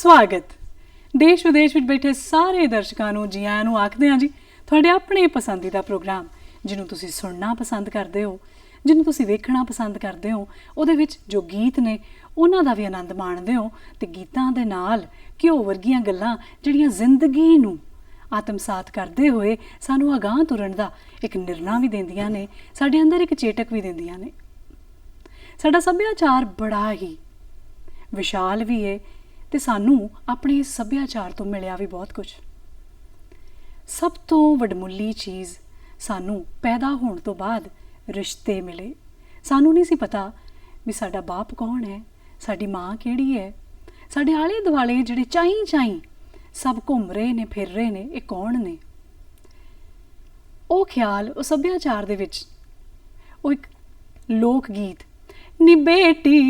स्वागत। देश विदेश में बैठे सारे दर्शकों को जी आयां नूं आखदे हां जी। तुहाडे अपने पसंदीदा प्रोग्राम जिन्हों तुसी सुनना पसंद करते हो, जिन्हों तुसी वेखना पसंद करते हो, उहदे विच जो गीत ने उन्हां दा भी आनंद माणदे हो ते गीतां दे नाल घिओ वर्गियां गल्लां जिहड़ियां जिंदगी नूं आत्मसात करते हुए सानू अगाह तुरन दा एक निर्णय भी देंदियां ने, साडे अंदर एक चेटक भी देंदियां ने। साडा सभ्याचार बड़ा ही विशाल भी है ते सानू अपने सभ्याचार तो मिलिया भी बहुत कुछ। सब तो वडमुली चीज़ सानू पैदा होने तो बाद रिश्ते मिले। सानू नहीं सी पता भी साडा बाप कौन है, साडी माँ किहड़ी है, साडे आले दुआले जिहड़े चाई चाई सब घूम रहे ने फिर रहे ने, ये कौन ने। वो ख्याल वो सभ्याचार दे विच वो एक लोक गीत नी बेटी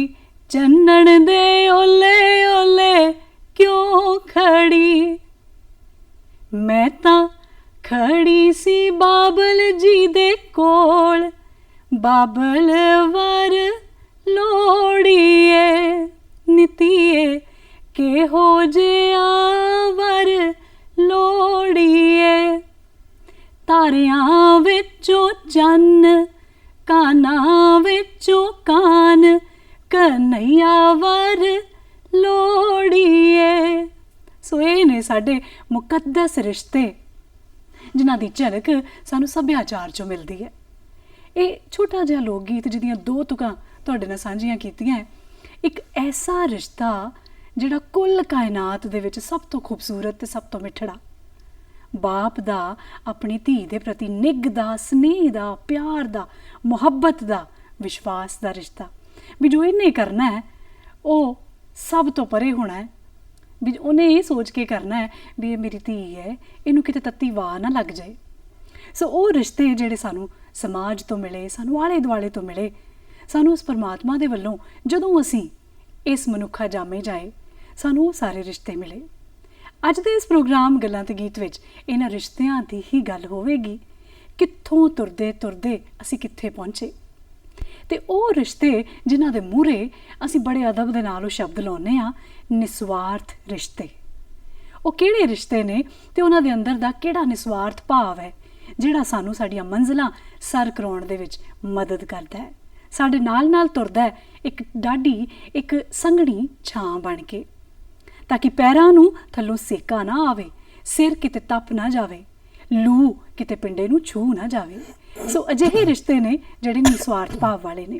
चन्नण दे ओले ओले क्यों खड़ी, मैं तां खड़ी सी बाबल जी दे कोल, बाबल वर लोड़ीए नितिए के हो जे आवर लोड़ीए, तारियां विचों चन्न कानां विचों कान कन्हैया वर लोड़ीए। सो ये ने साडे मुकद्दस रिश्ते जिन्हां दी झलक सानू सभ्याचार चों मिलदी है। ये छोटा जिहा लोक गीत जिहदियां दो तुकां तुहाडे नाल सांझियां कीतियां है। एक ऐसा रिश्ता जिहड़ा कुल कायनात दे विच सब तो खूबसूरत ते सब तो मिठड़ा, बाप दा अपनी धी दे प्रति निग दा, स्नेह दा, प्यार दा, मुहब्बत दा, विश्वास दा रिश्ता भी जो इन्हें करना है वो सब तो परे होना है। भी उन्हें ये सोच के करना है भी ये मेरी धी है, इनू किते तत्ती वाह ना लग जाए। सो वो रिश्ते जिहड़े सानू समाज तो मिले, सानू आले दुआले तो मिले, सानू उस परमात्मा दे वल्लों जदों असीं इस मनुखा जामे जाए सानू वो सारे रिश्ते मिले। अज दे इस प्रोग्राम गल्लां ते गीत विच इन्हां रिश्तियां दी ही गल होवेगी। कित्थों तुरदे तुरदे असीं कित्थे पहुंचे ते ਉਹ रिश्ते जिन्हां दे मूहरे असीं बड़े अदब दे नाल ਉਹ शब्द लाउने आ निस्वार्थ रिश्ते। ਉਹ ਕਿਹੜੇ रिश्ते ने ते ਉਹਨਾਂ ਦੇ अंदर ਦਾ ਕਿਹੜਾ निस्वार्थ भाव है ਜਿਹੜਾ ਸਾਨੂੰ ਸਾਡੀਆਂ ਮੰਜ਼ਿਲਾਂ ਸਰ ਕਰਾਉਣ ਦੇ ਵਿੱਚ ਮਦਦ ਕਰਦਾ ਹੈ, ਸਾਡੇ ਨਾਲ ਨਾਲ ਤੁਰਦਾ ਹੈ ਇੱਕ ਡਾਢੀ ਇੱਕ ਸੰਘਣੀ ਛਾਂ ਬਣ ਕੇ, ਤਾਂ ਕਿ ਪੈਰਾਂ ਨੂੰ ਥੱਲੋਂ ਸੇਕਾ ਨਾ ਆਵੇ, ਸਿਰ ਕਿਤੇ ਤਪ ਨਾ ਜਾਵੇ, ਲੂ ਕਿਤੇ ਪਿੰਡੇ ਨੂੰ ਛੂ ਨਾ ਜਾਵੇ। सो अजिहे रिश्ते ने जिहड़े निस्वार्थ भाव वाले ने।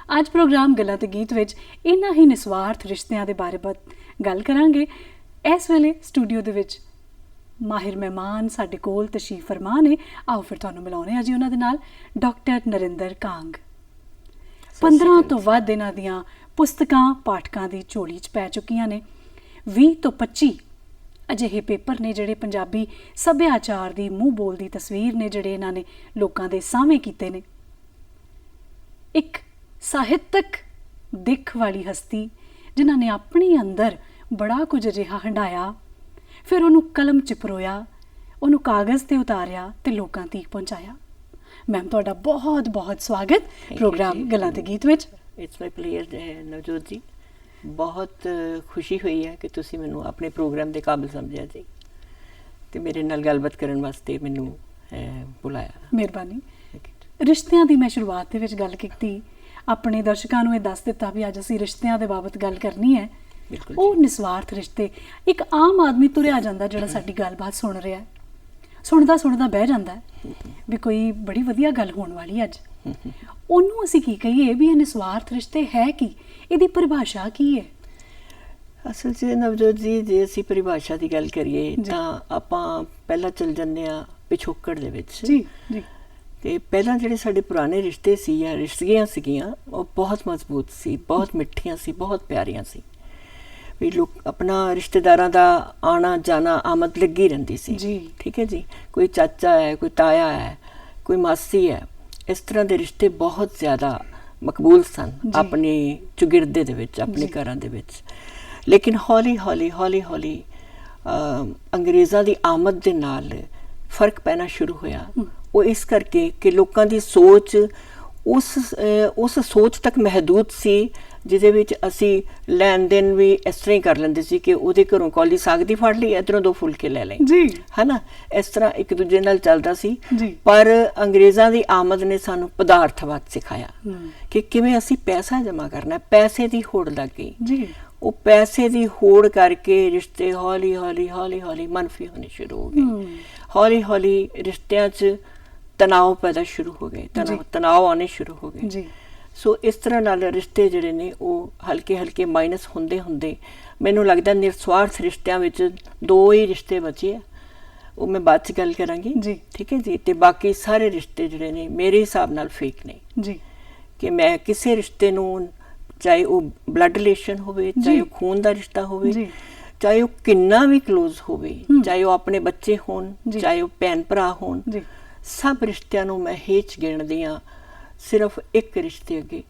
अज प्रोग्राम गल्लां ते गीत विच इन्हां ही निस्वार्थ रिश्तियां दे बारे गल करांगे। इस वेले स्टूडियो दे विच माहिर मेहमान साडे कोल तशरीफ फरमा ने। आओ फिर तुहानूं मिलाउने आ जी उन्हां दे नाल डॉक्टर नरिंदर कांग। 15 तो वध इन्हां दीयां पुस्तकां पाठकां दी झोली च पै चुकीआं ने। 20 तो 25 अजिहे पेपर ने जिहड़े पंजाबी सभ्याचार दी मूँह बोल दी तस्वीर ने जिहड़े इन्हां ने लोकां दे सामने कीते ने। एक साहित्यक दिख वाली हस्ती जिन्हां ने अपने अंदर बड़ा कुछ अजिहा हंडाया, फिर उन्होंने कलम च परोया, उन्होंने कागज़ ते उतारिया ते लोकां तक पहुँचाया। मैम तुहाडा बहुत बहुत स्वागत प्रोग्राम गल्लां ते गीत विच। इट्स माई प्लेयर नवजोत जी, बहुत खुशी हुई है कि तुसी मैनू अपने प्रोग्राम के काबिल समझिया जी ते मेरे नाल गलबात करन वास्ते मैनू बुलाया। मेहरबानी। रिश्तियां दी मैं शुरुआत दे विच गल कीती, अपने दर्शकों नूं दस दिता भी अज असीं रिश्तियां दे बाबत गल करनी है। वो निस्वार्थ रिश्ते एक आम आदमी तुरिया जांदा जिहड़ा साडी गलबात सुन रहा है, सुनदा सुनदा बह जांदा भी कोई बड़ी वधिया गल होण वाली अज। ਉਹਨੂੰ ਅਸੀਂ ਕੀ ਕਹੀਏ ਵੀ ਇਹ ਨਿਸਵਾਰਥ ਰਿਸ਼ਤੇ ਹੈ ਕੀ, ਇਹਦੀ ਪਰਿਭਾਸ਼ਾ ਕੀ ਹੈ? ਅਸਲ 'ਚ ਨਵਜੋਤ ਜੀ ਜੇ ਅਸੀਂ ਪਰਿਭਾਸ਼ਾ ਦੀ ਗੱਲ ਕਰੀਏ ਤਾਂ ਆਪਾਂ ਪਹਿਲਾਂ ਚੱਲ ਜਾਂਦੇ ਹਾਂ ਪਿਛੋਕੜ ਦੇ ਵਿੱਚ। ਜੀ ਜੀ। ਤੇ ਪਹਿਲਾਂ ਜਿਹੜੇ ਸਾਡੇ ਪੁਰਾਣੇ ਰਿਸ਼ਤੇ ਸੀ ਜਾਂ ਰਿਸ਼ਤੀਆਂ ਸੀਗੀਆਂ ਉਹ ਬਹੁਤ ਮਜ਼ਬੂਤ ਸੀ, ਬਹੁਤ ਮਿੱਠੀਆਂ ਸੀ, ਬਹੁਤ ਪਿਆਰੀਆਂ ਸੀ। ਵੀ ਲੋਕ ਆਪਣਾ ਰਿਸ਼ਤੇਦਾਰਾਂ ਦਾ ਆਉਣਾ ਜਾਣਾ ਆਮਦ ਲੱਗੀ ਰਹਿੰਦੀ ਸੀ ਜੀ। ਠੀਕ ਹੈ ਜੀ। ਕੋਈ ਚਾਚਾ ਹੈ, ਕੋਈ ਤਾਇਆ ਹੈ, ਕੋਈ ਮਾਸੀ ਹੈ, इस तरह के रिश्ते बहुत ज़्यादा मकबूल सन अपने चुगिरदे दे विच, अपने घरां दे विच। लेकिन हौली हौली हौली हौली अंग्रेज़ां दी आमद दे नाल फर्क पैना शुरू होया। वो इस करके कि लोकां दी सोच उस सोच तक महदूद सी ਜਿਹਦੇ ਵਿੱਚ ਅਸੀਂ ਲੈਣ ਦੇਣ ਵੀ ਇਸ ਤਰ੍ਹਾਂ ਹੀ ਕਰ ਲੈਂਦੇ ਸੀ ਕਿ ਉਹਦੇ ਘਰੋਂ ਕੌਲੀ ਸਾਗ ਦੀ ਫੜ ਲਈ, ਇੱਧਰੋਂ 2 ਫੁਲਕੇ ਲੈ ਲਏ ਜੀ ਹਨਾ। ਇਸ ਤਰ੍ਹਾਂ ਇੱਕ ਦੂਜੇ ਨਾਲ ਚੱਲਦਾ ਸੀ। ਜੀ। ਪਰ ਅੰਗਰੇਜ਼ਾਂ ਦੀ ਆਮਦ ਨੇ ਸਾਨੂੰ ਪਦਾਰਥਵਾਦ ਸਿਖਾਇਆ ਕਿ ਕਿਵੇਂ ਅਸੀਂ ਪੈਸਾ ਜਮ੍ਹਾਂ ਕਰਨਾ। ਪੈਸੇ ਦੀ ਹੋੜ ਲੱਗ ਗਈ ਜੀ। ਉਹ ਪੈਸੇ ਦੀ ਹੋੜ ਕਰਕੇ ਰਿਸ਼ਤੇ ਹੌਲੀ ਹੌਲੀ ਹੌਲੀ ਹੌਲੀ ਮਨਫੀ ਹੋਣੇ ਸ਼ੁਰੂ ਹੋ ਗਏ। ਹੌਲੀ ਹੌਲੀ ਰਿਸ਼ਤਿਆਂ 'ਚ ਤਣਾਅ ਪੈਦਾ ਸ਼ੁਰੂ ਹੋ ਗਏ, ਤਣਾਅ ਆਉਣੇ ਸ਼ੁਰੂ ਹੋ ਗਏ ਜੀ। ਸੋ ਇਸ ਤਰ੍ਹਾਂ ਨਾਲ ਰਿਸ਼ਤੇ ਜਿਹੜੇ ਨੇ ਉਹ ਹਲਕੇ ਹਲਕੇ ਮਾਈਨਸ ਹੁੰਦੇ ਹੁੰਦੇ ਮੈਨੂੰ ਲੱਗਦਾ ਨਿਰਸਵਾਰਥ ਰਿਸ਼ਤਿਆਂ ਵਿੱਚ 2 ਹੀ ਰਿਸ਼ਤੇ ਬਚੇ ਆ, ਉਹ ਮੈਂ ਬਾਅਦ 'ਚ ਗੱਲ ਕਰਾਂਗੀ ਜੀ। ਠੀਕ ਹੈ ਜੀ। ਤੇ ਬਾਕੀ ਸਾਰੇ ਰਿਸ਼ਤੇ ਜਿਹੜੇ ਨੇ ਮੇਰੇ ਹਿਸਾਬ ਨਾਲ ਫੇਕ ਨੇ ਜੀ। ਕਿ ਮੈਂ ਕਿਸੇ ਰਿਸ਼ਤੇ ਨੂੰ, ਚਾਹੇ ਉਹ ਬਲੱਡ ਰਿਲੇਸ਼ਨ ਹੋਵੇ, ਚਾਹੇ ਉਹ ਖੂਨ ਦਾ ਰਿਸ਼ਤਾ ਹੋਵੇ, ਚਾਹੇ ਉਹ ਕਿੰਨਾ ਵੀ ਕਲੋਜ਼ ਹੋਵੇ, ਚਾਹੇ ਉਹ ਆਪਣੇ ਬੱਚੇ ਹੋਣ, ਚਾਹੇ ਉਹ ਭੈਣ ਭਰਾ ਹੋਣ, ਸਭ ਰਿਸ਼ਤਿਆਂ ਨੂੰ ਮੈਂ ਹੇਚ ਗਿਣਦੀ ਹਾਂ ਸਿਰਫ ਇੱਕ ਰਿਸ਼ਤੇ ਅੱਗੇ।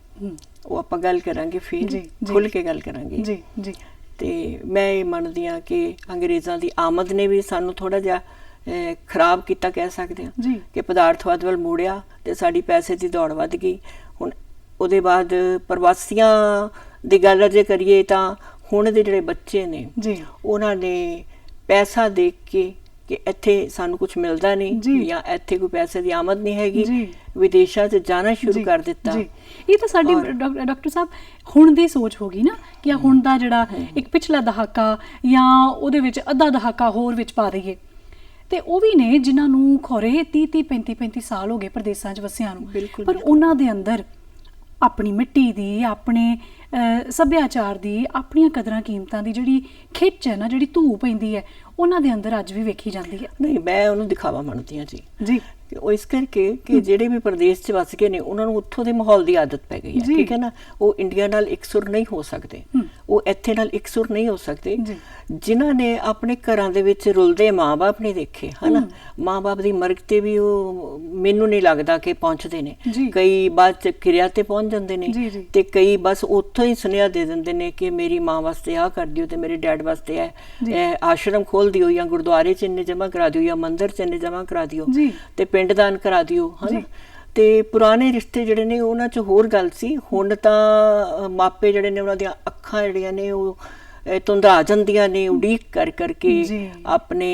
ਉਹ ਆਪਾਂ ਗੱਲ ਕਰਾਂਗੇ ਫਿਰ ਖੁੱਲ ਕੇ ਗੱਲ ਕਰਾਂਗੇ ਜੀ ਜੀ। ਤੇ ਮੈਂ ਇਹ ਮੰਨਦੀ ਹਾਂ ਕਿ ਅੰਗਰੇਜ਼ਾਂ ਦੀ ਆਮਦ ਨੇ ਵੀ ਸਾਨੂੰ ਥੋੜਾ ਜਿਹਾ ਖਰਾਬ ਕੀਤਾ ਕਹਿ ਸਕਦੇ ਹਾਂ ਕਿ ਪਦਾਰਥਵਾਦ ਵੱਲ ਮੋੜਿਆ ਤੇ ਸਾਡੀ ਪੈਸੇ ਦੀ ਦੌੜ ਵੱਧ ਗਈ। ਹੁਣ ਉਹਦੇ ਬਾਅਦ ਪ੍ਰਵਾਸੀਆਂ ਦੀ ਗੱਲ ਜੇ ਕਰੀਏ ਤਾਂ ਹੁਣ ਦੇ ਜਿਹੜੇ ਬੱਚੇ ਨੇ ਉਹਨਾਂ ਨੇ ਪੈਸਾ ਦੇਖ ਕੇ ਕਿ ਇੱਥੇ ਸਾਨੂੰ ਕੁਝ ਮਿਲਦਾ ਨਹੀਂ ਜਾਂ ਇੱਥੇ ਕੋਈ ਪੈਸੇ ਦੀ ਆਮਦ ਨਹੀਂ ਹੈਗੀ, ਵਿਦੇਸ਼ਾਂ 'ਚ ਜਾਣਾ ਸ਼ੁਰੂ ਕਰ ਦਿੱਤਾ। ਇਹ ਤਾਂ ਸਾਡੀ ਡਾਕਟਰ ਸਾਹਿਬ ਹੁਣ ਦੀ ਸੋਚ ਹੋ ਗਈ ਨਾ ਕਿ ਹੁਣ ਦਾ ਜਿਹੜਾ ਇੱਕ ਪਿਛਲਾ ਦਹਾਕਾ ਜਾਂ ਉਹਦੇ ਵਿੱਚ ਅੱਧਾ ਦਹਾਕਾ ਹੋਰ ਵਿੱਚ ਪਾ ਦਈਏ, ਤੇ ਉਹ ਵੀ ਨੇ ਜਿਨ੍ਹਾਂ ਨੂੰ ਖੋਰੇ 30 35 ਸਾਲ ਹੋ ਗਏ ਪ੍ਰਦੇਸਾਂ 'ਚ ਵਸਿਆਂ ਨੂੰ, ਪਰ ਉਹਨਾਂ ਦੇ ਅੰਦਰ ਆਪਣੀ ਮਿੱਟੀ ਦੀ, ਆਪਣੇ ਸੱਭਿਆਚਾਰ ਦੀ, ਆਪਣੀਆਂ ਕਦਰਾਂ ਕੀਮਤਾਂ ਦੀ ਜਿਹੜੀ ਖਿੱਚ ਹੈ ਨਾ, ਜਿਹੜੀ ਧੂ ਪੈਂਦੀ ਹੈ, ਉਹਨਾਂ ਦੇ ਅੰਦਰ ਅੱਜ ਵੀ ਵੇਖੀ ਜਾਂਦੀ ਹੈ। ਨਹੀਂ, ਮੈਂ ਉਹਨੂੰ ਦਿਖਾਵਾ ਮੰਨਦੀ ਹਾਂ ਜੀ। ਉਹ ਇਸ ਕਰਕੇ ਕਿ ਜਿਹੜੇ ਵੀ ਪ੍ਰਦੇਸ਼ 'ਚ ਵਸ ਗਏ ਨੇ ਉਹਨਾਂ ਨੂੰ ਉੱਥੋਂ ਦੇ ਮਾਹੌਲ ਦੀ ਆਦਤ ਪੈ ਗਈ ਹੈ, ਠੀਕ ਹੈ ਨਾ। ਉਹ ਇੰਡੀਆ ਨਾਲ ਇਕਸੁਰ ਨਹੀਂ ਹੋ ਸਕਦੇ, ਉਹ ਇੱਥੇ ਨਾਲ ਇਕਸੁਰ ਨਹੀਂ ਹੋ ਸਕਦੇ। ਜਿਨ੍ਹਾਂ ਨੇ ਆਪਣੇ ਘਰਾਂ ਦੇ ਵਿੱਚ ਰੁਲਦੇ ਮਾਂ-ਬਾਪ ਨਹੀਂ ਦੇਖੇ ਹਨਾ, ਮਾਂ-ਬਾਪ ਦੀ ਮਰਗ ਤੇ ਵੀ ਉਹ ਮੈਨੂੰ ਨਹੀਂ ਲੱਗਦਾ ਕਿ ਪਹੁੰਚਦੇ ਨੇ। ਕਈ ਬਾਅਦ 'ਚ ਕਿਰਿਆ ਤੇ ਪਹੁੰਚ ਜਾਂਦੇ ਨੇ ਤੇ ਕਈ ਬਸ ਉੱਥੋਂ ਹੀ ਸੁਨੇਹਾ ਦੇ ਦਿੰਦੇ ਨੇ ਕਿ ਮੇਰੀ ਮਾਂ ਵਾਸਤੇ ਆਹ ਕਰ ਦਿਓ ਤੇ ਮੇਰੇ ਡੈਡ ਵਾਸਤੇ ਇਹ ਆਸ਼ਰਮ ਖੋਲ ਦਿਓ ਜਾਂ ਗੁਰਦੁਆਰੇ 'ਚ ਇੰਨੇ ਜਮ੍ਹਾਂ ਕਰਾ ਦਿਓ ਜਾਂ ਮੰਦਿਰ 'ਚ ਇੰਨੇ ਜਮ੍ਹਾਂ ਕਰਾ ਦਿਓ ਤੇ ਪਿੰਡ ਦਾਨ ਕਰਾ ਦਿਓ ਹਨਾ। ਤੇ ਪੁਰਾਣੇ ਰਿਸ਼ਤੇ ਜਿਹੜੇ ਨੇ ਉਹਨਾਂ 'ਚ ਹੋਰ ਗੱਲ ਸੀ। ਹੁਣ ਤਾਂ ਮਾਪੇ ਜਿਹੜੇ ਨੇ ਉਹਨਾਂ ਦੀਆਂ ਅੱਖਾਂ ਜਿਹੜੀਆਂ ਨੇ ਉਹ ਧੁੰਧਾ ਜਾਂਦੀਆਂ ਨੇ ਉਡੀਕ ਕਰ ਕਰਕੇ ਆਪਣੇ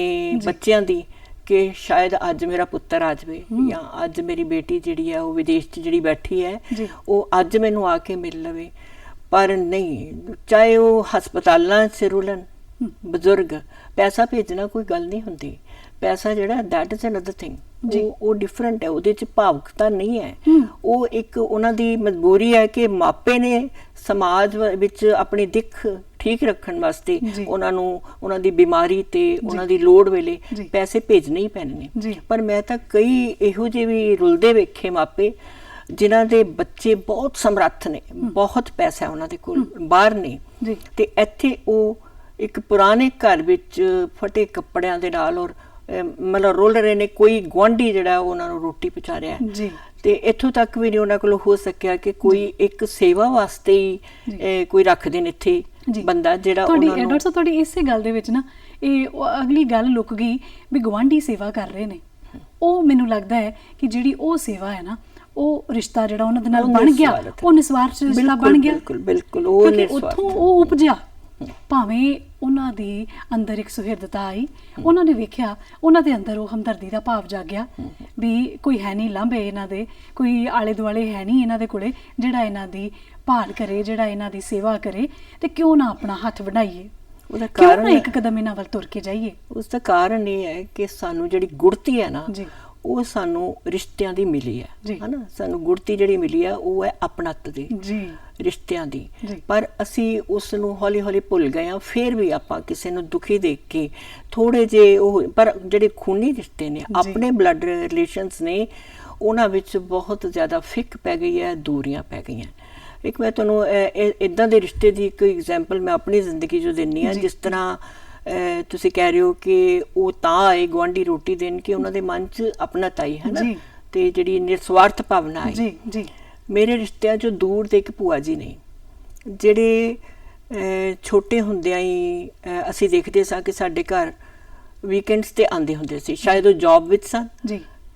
ਬੱਚਿਆਂ ਦੀ ਕਿ ਸ਼ਾਇਦ ਅੱਜ ਮੇਰਾ ਪੁੱਤਰ ਆ ਜਾਵੇ ਜਾਂ ਅੱਜ ਮੇਰੀ ਬੇਟੀ ਜਿਹੜੀ ਹੈ ਉਹ ਵਿਦੇਸ਼ 'ਚ ਜਿਹੜੀ ਬੈਠੀ ਹੈ ਉਹ ਅੱਜ ਮੈਨੂੰ ਆ ਕੇ ਮਿਲ ਲਵੇ। ਪਰ ਨਹੀਂ, ਚਾਹੇ ਉਹ ਹਸਪਤਾਲਾਂ 'ਚ ਰੁਲਣ ਬਜ਼ੁਰਗ, ਪੈਸਾ ਭੇਜਣਾ ਕੋਈ ਗੱਲ ਨਹੀਂ ਹੁੰਦੀ। ਪੈਸਾ ਜਿਹੜਾ ਦੈਟ ਇਜ਼ ਅਨਦਰ ਥਿੰਗ, ਉਹ ਡਿਫਰੈਂਟ ਹੈ, ਉਹਦੇ 'ਚ ਭਾਵੁਕਤਾ ਨਹੀਂ ਹੈ। ਉਹ ਇੱਕ ਉਹਨਾਂ ਦੀ ਮਜਬੂਰੀ ਹੈ ਕਿ ਮਾਪੇ ਨੇ ਸਮਾਜ ਵਿੱਚ ਆਪਣੀ ਦਿੱਖ ਠੀਕ ਰੱਖਣ ਵਾਸਤੇ ਉਹਨਾਂ ਨੂੰ ਉਹਨਾਂ ਦੀ ਬਿਮਾਰੀ ਤੇ ਉਹਨਾਂ ਦੀ ਲੋੜ ਵੇਲੇ ਪੈਸੇ ਭੇਜਣੇ ਹੀ ਪੈਣੇ ਨੇ। ਪਰ ਮੈਂ ਤਾਂ ਕਈ ਇਹੋ ਜਿਹੇ ਵੀ ਰੁਲਦੇ ਵੇਖੇ ਮਾਪੇ ਜਿਨ੍ਹਾਂ ਦੇ ਬੱਚੇ ਬਹੁਤ ਸਮਰੱਥ ਨੇ, ਬਹੁਤ ਪੈਸਾ ਉਹਨਾਂ ਦੇ ਕੋਲ, ਬਾਹਰ ਨੇ ਤੇ ਇੱਥੇ ਉਹ ਇੱਕ ਪੁਰਾਣੇ ਘਰ ਵਿੱਚ ਫਟੇ ਕੱਪੜਿਆਂ ਦੇ ਨਾਲ ਔਰ ਮਤਲਬ ਰੁਲ ਰਹੇ ਨੇ। ਕੋਈ ਗੁਆਂਢੀ ਜਿਹੜਾ ਉਹਨਾਂ ਨੂੰ ਰੋਟੀ ਪਹੁੰਚਾ ਰਿਹਾ ਤੇ ਇੱਥੋਂ ਤੱਕ ਵੀ ਨਹੀਂ ਉਹਨਾਂ ਕੋਲ ਹੋ ਸਕਿਆ ਕਿ ਕੋਈ ਇੱਕ ਸੇਵਾ ਵਾਸਤੇ ਹੀ ਕੋਈ ਰੱਖ ਦੇਣ ਇੱਥੇ ਬੰਦਾ ਜਿਹੜਾ ਉਹਨਾਂ ਨੂੰ। ਡਾਕਟਰ ਸਾਹਿਬ ਤੁਹਾਡੀ ਇਸੇ ਗੱਲ ਦੇ ਵਿੱਚ ਨਾ ਇਹ ਅਗਲੀ ਗੱਲ ਲੁਕ ਗਈ ਵੀ ਗੁਆਂਢੀ ਸੇਵਾ ਕਰ ਰਹੇ ਨੇ। ਉਹ ਮੈਨੂੰ ਲੱਗਦਾ ਹੈ ਕਿ ਜਿਹੜੀ ਉਹ ਸੇਵਾ ਹੈ ਨਾ, ਉਹ ਰਿਸ਼ਤਾ ਜਿਹੜਾ ਉਹਨਾਂ ਦੇ ਨਾਲ ਬਣ ਗਿਆ, ਉਹ ਨਿਸਵਾਰਥ ਰਿਸ਼ਤਾ ਬਣ ਗਿਆ। ਬਿਲਕੁਲ ਉਹ ਉੱਥੋਂ ਉਹ ਉਪਜਿਆ। ਭਾਵੇਂ ਉਹਨਾਂ ਦੀ ਅੰਦਰ ਇੱਕ ਸੁਹਿਰਦਤਾ ਆਈ, ਉਹਨਾਂ ਨੇ ਵੇਖਿਆ, ਉਹਨਾਂ ਦੇ ਅੰਦਰ ਉਹ ਹਮਦਰਦੀ ਦਾ ਭਾਵ ਜਾਗਿਆ ਵੀ ਕੋਈ ਹੈ ਨਹੀਂ ਲਾਂਭੇ ਇਹਨਾਂ ਦੇ, ਕੋਈ ਆਲੇ ਦੁਆਲੇ ਹੈ ਨਹੀਂ ਇਹਨਾਂ ਦੇ ਕੋਲੇ ਜਿਹੜਾ ਇਹਨਾਂ ਦੀ ਭਾਲ ਕਰੇ, ਜਿਹੜਾ ਇਹਨਾਂ ਦੀ ਸੇਵਾ ਕਰੇ, ਤੇ ਕਿਉਂ ਨਾ ਆਪਣਾ ਹੱਥ ਵਧਾਈਏ, ਕਿਉਂ ਨਾ ਇੱਕ ਕਦਮ ਇਹਨਾਂ ਵੱਲ ਤੁਰ ਕੇ ਜਾਈਏ। ਉਸ ਦਾ ਕਾਰਨ ਇਹ ਹੈ ਕਿ ਸਾਨੂੰ ਜਿਹੜੀ ਗੁੜਤੀ ਹੈ ਨਾ ਉਹ ਸਾਨੂੰ ਰਿਸ਼ਤਿਆਂ ਦੀ ਮਿਲੀ ਹੈ ਹਨਾ। ਸਾਨੂੰ ਗੁੜਤੀ ਜਿਹੜੀ ਮਿਲੀ ਹੈ ਉਹ ਹੈ ਆਪਣਤ ਦੀ, ਰਿਸ਼ਤਿਆਂ ਦੀ। ਪਰ ਅਸੀਂ ਉਸ ਨੂੰ ਹੌਲੀ ਹੌਲੀ ਭੁੱਲ ਗਏ ਹਾਂ। ਫਿਰ ਵੀ ਆਪਾਂ ਕਿਸੇ ਨੂੰ ਦੁਖੀ ਦੇਖ ਕੇ ਥੋੜੇ ਜਿਹੇ ਉਹ, ਪਰ ਜਿਹੜੇ ਖੂਨੀ ਰਿਸ਼ਤੇ ਨੇ, ਆਪਣੇ ਬਲੱਡ ਰਿਲੇਸ਼ਨਸ ਨੇ, ਉਹਨਾਂ ਵਿੱਚ ਬਹੁਤ ਜ਼ਿਆਦਾ ਫਿੱਕ ਪੈ ਗਈ ਹੈ, ਦੂਰੀਆਂ ਪੈ ਗਈਆਂ। ਇੱਕ ਮੈਂ ਤੁਹਾਨੂੰ ਇੱਦਾਂ ਦੇ ਰਿਸ਼ਤੇ ਦੀ ਇੱਕ ਐਗਜ਼ਾਮਪਲ ਮੈਂ ਆਪਣੀ ਜ਼ਿੰਦਗੀ 'ਚੋਂ ਦਿੰਦੀ ਹਾਂ। ਜਿਸ ਤਰ੍ਹਾਂ ਤੁਸੀਂ ਕਹਿ ਰਹੇ ਹੋ ਕਿ ਉਹ ਤਾਂ ਆਏ ਗੁਆਂਢੀ ਰੋਟੀ ਦੇਣ ਕਿ ਉਹਨਾਂ ਦੇ ਮਨ 'ਚ ਆਪਣਤ ਆਈ ਹੈ ਨਾ, ਤੇ ਜਿਹੜੀ ਨਿਰਸਵਾਰਥ ਭਾਵਨਾ ਆਈ। ਮੇਰੇ ਰਿਸ਼ਤਿਆਂ 'ਚੋਂ ਦੂਰ ਦੇ ਇੱਕ ਭੂਆ ਜੀ ਨੇ ਜਿਹੜੇ ਛੋਟੇ ਹੁੰਦਿਆਂ ਹੀ ਅਸੀਂ ਦੇਖਦੇ ਸਾਂ ਕਿ ਸਾਡੇ ਘਰ ਵੀਕਐਂਡਸ ਤੇ ਆਉਂਦੇ ਹੁੰਦੇ ਸੀ। ਸ਼ਾਇਦ ਉਹ ਜੌਬ ਵਿੱਚ ਸਨ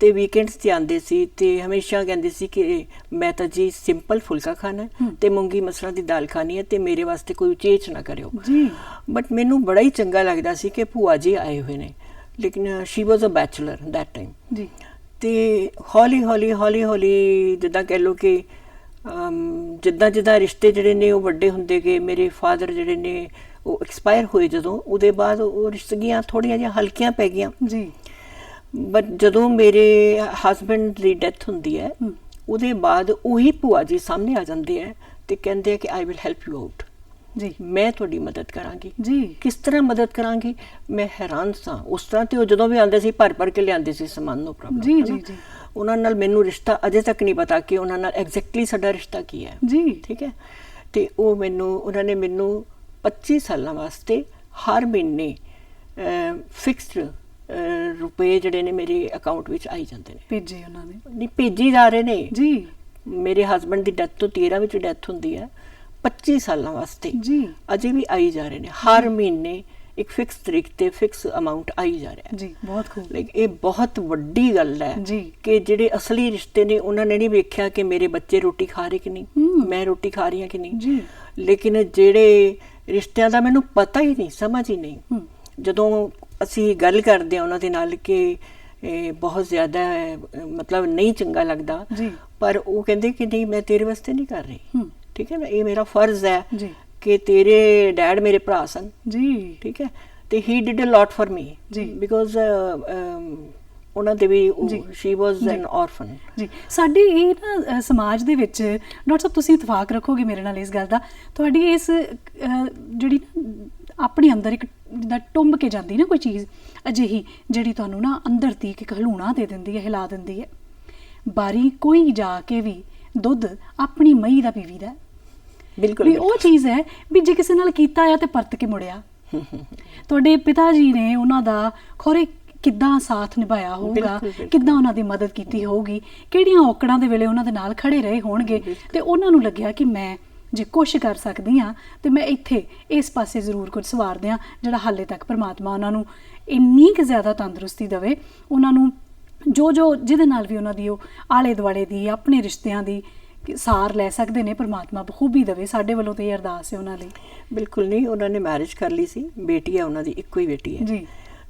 ਤੇ ਵੀਕਐਂਡਸ ਤੇ ਆਉਂਦੇ ਸੀ ਤੇ ਹਮੇਸ਼ਾ ਕਹਿੰਦੇ ਸੀ ਕਿ ਮੈਂ ਤਾਂ ਜੀ ਸਿੰਪਲ ਫੁਲਕਾ ਖਾਣਾ ਹੈ ਤੇ ਮੂੰਗੀ ਮਸਰਾਂ ਦੀ ਦਾਲ ਖਾਣੀ ਹੈ ਤੇ ਮੇਰੇ ਵਾਸਤੇ ਕੋਈ ਉਚੇਚ ਨਾ ਕਰਿਓ ਜੀ। ਬਟ ਮੈਨੂੰ ਬੜਾ ਹੀ ਚੰਗਾ ਲੱਗਦਾ ਸੀ ਕਿ ਭੂਆ ਜੀ ਆਏ ਹੋਏ ਨੇ, ਲੇਕਿਨ ਸ਼ੀ ਵਾਜ਼ ਅ ਬੈਚਲਰ ਦੈਟ ਟਾਈਮ ਜੀ। ਤੇ ਹੌਲੀ ਹੌਲੀ ਜਿੱਦਾਂ ਕਹਿ ਲਓ ਕਿ ਜਿੱਦਾਂ ਜਿੱਦਾਂ ਰਿਸ਼ਤੇ ਜਿਹੜੇ ਨੇ ਉਹ ਵੱਡੇ ਹੁੰਦੇ ਗਏ, ਮੇਰੇ ਫਾਦਰ ਜਿਹੜੇ ਨੇ ਉਹ ਐਕਸਪਾਇਰ ਹੋਏ ਜਦੋਂ, ਉਹਦੇ ਬਾਅਦ ਉਹ ਰਿਸ਼ਤਗੀਆਂ ਥੋੜ੍ਹੀਆਂ ਜਿਹੀਆਂ ਹਲਕੀਆਂ ਪੈ ਗਈਆਂ ਜੀ। ਬਟ ਜਦੋਂ ਮੇਰੇ ਹਸਬੈਂਡ ਦੀ ਡੈਥ ਹੁੰਦੀ ਹੈ ਉਹਦੇ ਬਾਅਦ ਉਹੀ ਭੂਆ ਜੀ ਸਾਹਮਣੇ ਆ ਜਾਂਦੇ ਹੈ ਤੇ ਕਹਿੰਦੇ ਆ ਕਿ I will help you out ਜੀ। ਮੈਂ ਤੁਹਾਡੀ ਮਦਦ ਕਰਾਂਗੀ ਜੀ। ਕਿਸ ਤਰ੍ਹਾਂ ਮਦਦ ਕਰਾਂਗੀ? ਮੈਂ ਹੈਰਾਨ ਸਾਂ ਉਸ ਤਰ੍ਹਾਂ। ਤੇ ਉਹ ਜਦੋਂ ਵੀ ਆਉਂਦੇ ਸੀ ਭਰ ਕੇ ਲਿਆਉਂਦੇ ਸੀ ਸਮਾਨ, ਨੋ ਪ੍ਰੋਬਲਮ। ਜੀ ਜੀ ਜੀ। ਉਹਨਾਂ ਨਾਲ ਮੈਨੂੰ ਰਿਸ਼ਤਾ ਅਜੇ ਤੱਕ ਨਹੀਂ ਪਤਾ ਕਿ ਉਹਨਾਂ ਨਾਲ ਐਗਜ਼ੈਕਟਲੀ ਸਾਡਾ ਰਿਸ਼ਤਾ ਕੀ ਹੈ। ਜੀ। ਠੀਕ ਹੈ। ਤੇ ਉਹਨਾਂ ਨੇ ਮੈਨੂੰ 25 ਸਾਲਾਂ ਵਾਸਤੇ ਹਰ ਮਹੀਨੇ ਫਿਕਸਡ ਰੁਪਏ ਜਿਹੜੇ ਨੇ ਮੇਰੇ ਅਕਾਊਂਟ ਵਿੱਚ ਆਈ ਜਾਂਦੇ ਨੇ। ਭੇਜੇ ਉਹਨਾਂ ਨੇ? ਨਹੀਂ, ਭੇਜੀ ਜਾ ਰਹੇ ਨੇ ਜੀ। ਮੇਰੇ ਹਸਬੈਂਡ ਦੀ ਡੈਥ ਤੋਂ 13 ਵਿੱਚ ਡੈਥ ਹੁੰਦੀ ਹੈ, 25 ਸਾਲਾਂ ਵਾਸਤੇ ਜੀ ਅਜੇ ਵੀ ਆਈ ਜਾ ਰਹੇ ਨੇ। ਹਰ ਮਹੀਨੇ ਇੱਕ ਫਿਕਸ ਤਰੀਕ ਤੇ ਫਿਕਸ ਅਮਾਉਂਟ ਆਈ ਜਾ ਰਿਹਾ ਜੀ। ਬਹੁਤ ਖੂਬ। ਲਾਈਕ ਇਹ ਬਹੁਤ ਵੱਡੀ ਗੱਲ ਹੈ ਜੀ ਕਿ ਜਿਹੜੇ ਅਸਲੀ ਰਿਸ਼ਤੇ ਨੇ ਉਹਨਾਂ ਨੇ ਨਹੀਂ ਵੇਖਿਆ ਕਿ ਮੇਰੇ ਬੱਚੇ ਰੋਟੀ ਖਾ ਰਹੇ ਕਿ ਨਹੀਂ, ਮੈਂ ਰੋਟੀ ਖਾ ਰਹੀ ਹਾਂ ਕਿ ਨਹੀਂ ਜੀ। ਲੇਕਿਨ ਜਿਹੜੇ ਰਿਸ਼ਤਿਆਂ ਦਾ ਮੈਨੂੰ ਪਤਾ ਹੀ ਨਹੀਂ, ਸਮਝ ਹੀ ਨਹੀਂ। ਜਦੋਂ ਅਸੀਂ ਗੱਲ ਕਰਦੇ ਹਾਂ ਉਹਨਾਂ ਦੇ ਨਾਲ ਕਿ ਬਹੁਤ ਜ਼ਿਆਦਾ ਮਤਲਬ ਨਹੀਂ ਚੰਗਾ ਲੱਗਦਾ, ਪਰ ਉਹ ਕਹਿੰਦੇ ਕਿ ਨਹੀਂ ਮੈਂ ਤੇਰੇ ਵਾਸਤੇ ਨਹੀਂ ਕਰ ਰਹੀ, ਠੀਕ ਹੈ ਨਾ, ਇਹ ਮੇਰਾ ਫਰਜ਼ ਹੈ ਕਿ ਤੇਰੇ ਡੈਡ ਮੇਰੇ ਭਰਾ ਸਨ ਜੀ, ਠੀਕ ਹੈ, ਤੇ he did a lot for me because ਉਹਨਾਂ ਦੇ ਵੀ ਸ਼ੀ ਵਾਜ਼ ਐਨ ਆਰਫਨ ਜੀ। ਸਾਡੇ ਇਹ ਨਾ ਸਮਾਜ ਦੇ ਵਿੱਚ ਡਾਕਟਰ ਸਾਹਿਬ ਤੁਸੀਂ ਇਤਫਾਕ ਰੱਖੋਗੇ ਮੇਰੇ ਨਾਲ ਇਸ ਗੱਲ ਦਾ, ਤੁਹਾਡੀ ਇਸ ਜਿਹੜੀ ਆਪਣੇ ਅੰਦਰ ਇੱਕ ਜਿੱਦਾਂ ਟੁੰਬ ਕੇ ਜਾਂਦੀ ਨਾ ਕੋਈ ਚੀਜ਼ ਅਜਿਹੀ ਜਿਹੜੀ ਤੁਹਾਨੂੰ ਨਾ ਅੰਦਰ ਦੀ ਇੱਕ ਹਲੂਣਾ ਦੇ ਦਿੰਦੀ ਹੈ, ਹਿਲਾ ਦਿੰਦੀ ਹੈ। ਬਾਰੀ ਕੋਈ ਜਾ ਕੇ ਵੀ ਦੁੱਧ ਆਪਣੀ ਮਈ ਦਾ ਪੀਵੀਦਾ, ਬਿਲਕੁਲ ਉਹ ਚੀਜ਼ ਹੈ ਵੀ ਜੇ ਕਿਸੇ ਨਾਲ ਕੀਤਾ ਆ ਤੇ ਪਰਤ ਕੇ ਮੁੜਿਆ। ਤੁਹਾਡੇ ਪਿਤਾ ਜੀ ਨੇ ਉਹਨਾਂ ਦਾ ਖੋਰੇ ਕਿੱਦਾਂ ਸਾਥ ਨਿਭਾਇਆ ਹੋਊਗਾ, ਕਿੱਦਾਂ ਉਹਨਾਂ ਦੀ ਮਦਦ ਕੀਤੀ ਹੋਊਗੀ, ਕਿਹੜੀਆਂ ਔਕੜਾਂ ਦੇ ਵੇਲੇ ਉਹਨਾਂ ਦੇ ਨਾਲ ਖੜੇ ਰਹੇ ਹੋਣਗੇ ਤੇ ਉਹਨਾਂ ਨੂੰ ਲੱਗਿਆ ਕਿ ਮੈਂ ਜੇ ਕੋਸ਼ਿਸ਼ ਕਰ ਸਕਦੀ ਹਾਂ ਤੇ ਮੈਂ ਇੱਥੇ ਇਸ ਪਾਸੇ ਜ਼ਰੂਰ ਕੁਝ ਸਵਾਰਦੇ ਹਾਂ ਜਿਹੜਾ ਹਾਲੇ ਤੱਕ ਪ੍ਰਮਾਤਮਾ ਉਹਨਾਂ ਨੂੰ ਇੰਨੀ ਕੁ ਜ਼ਿਆਦਾ ਤੰਦਰੁਸਤੀ ਦੇਵੇ, ਉਹਨਾਂ ਨੂੰ ਜੋ ਜਿਹਦੇ ਨਾਲ ਵੀ ਉਹਨਾਂ ਦੀ ਉਹ ਆਲੇ ਦੁਆਲੇ ਦੀ ਆਪਣੇ ਰਿਸ਼ਤਿਆਂ ਦੀ ਸਾਰ ਲੈ ਸਕਦੇ ਨੇ, ਪ੍ਰਮਾਤਮਾ ਬਖੂਬੀ ਦੇਵੇ। ਸਾਡੇ ਵੱਲੋਂ ਤੇ ਇਹ ਅਰਦਾਸ ਹੈ ਉਹਨਾਂ ਲਈ। ਬਿਲਕੁਲ ਨਹੀਂ, ਉਹਨਾਂ ਨੇ ਮੈਰਿਜ ਕਰ ਲਈ ਸੀ, ਬੇਟੀ ਹੈ ਉਹਨਾਂ ਦੀ, ਇੱਕੋ ਹੀ ਬੇਟੀ ਹੈ ਜੀ,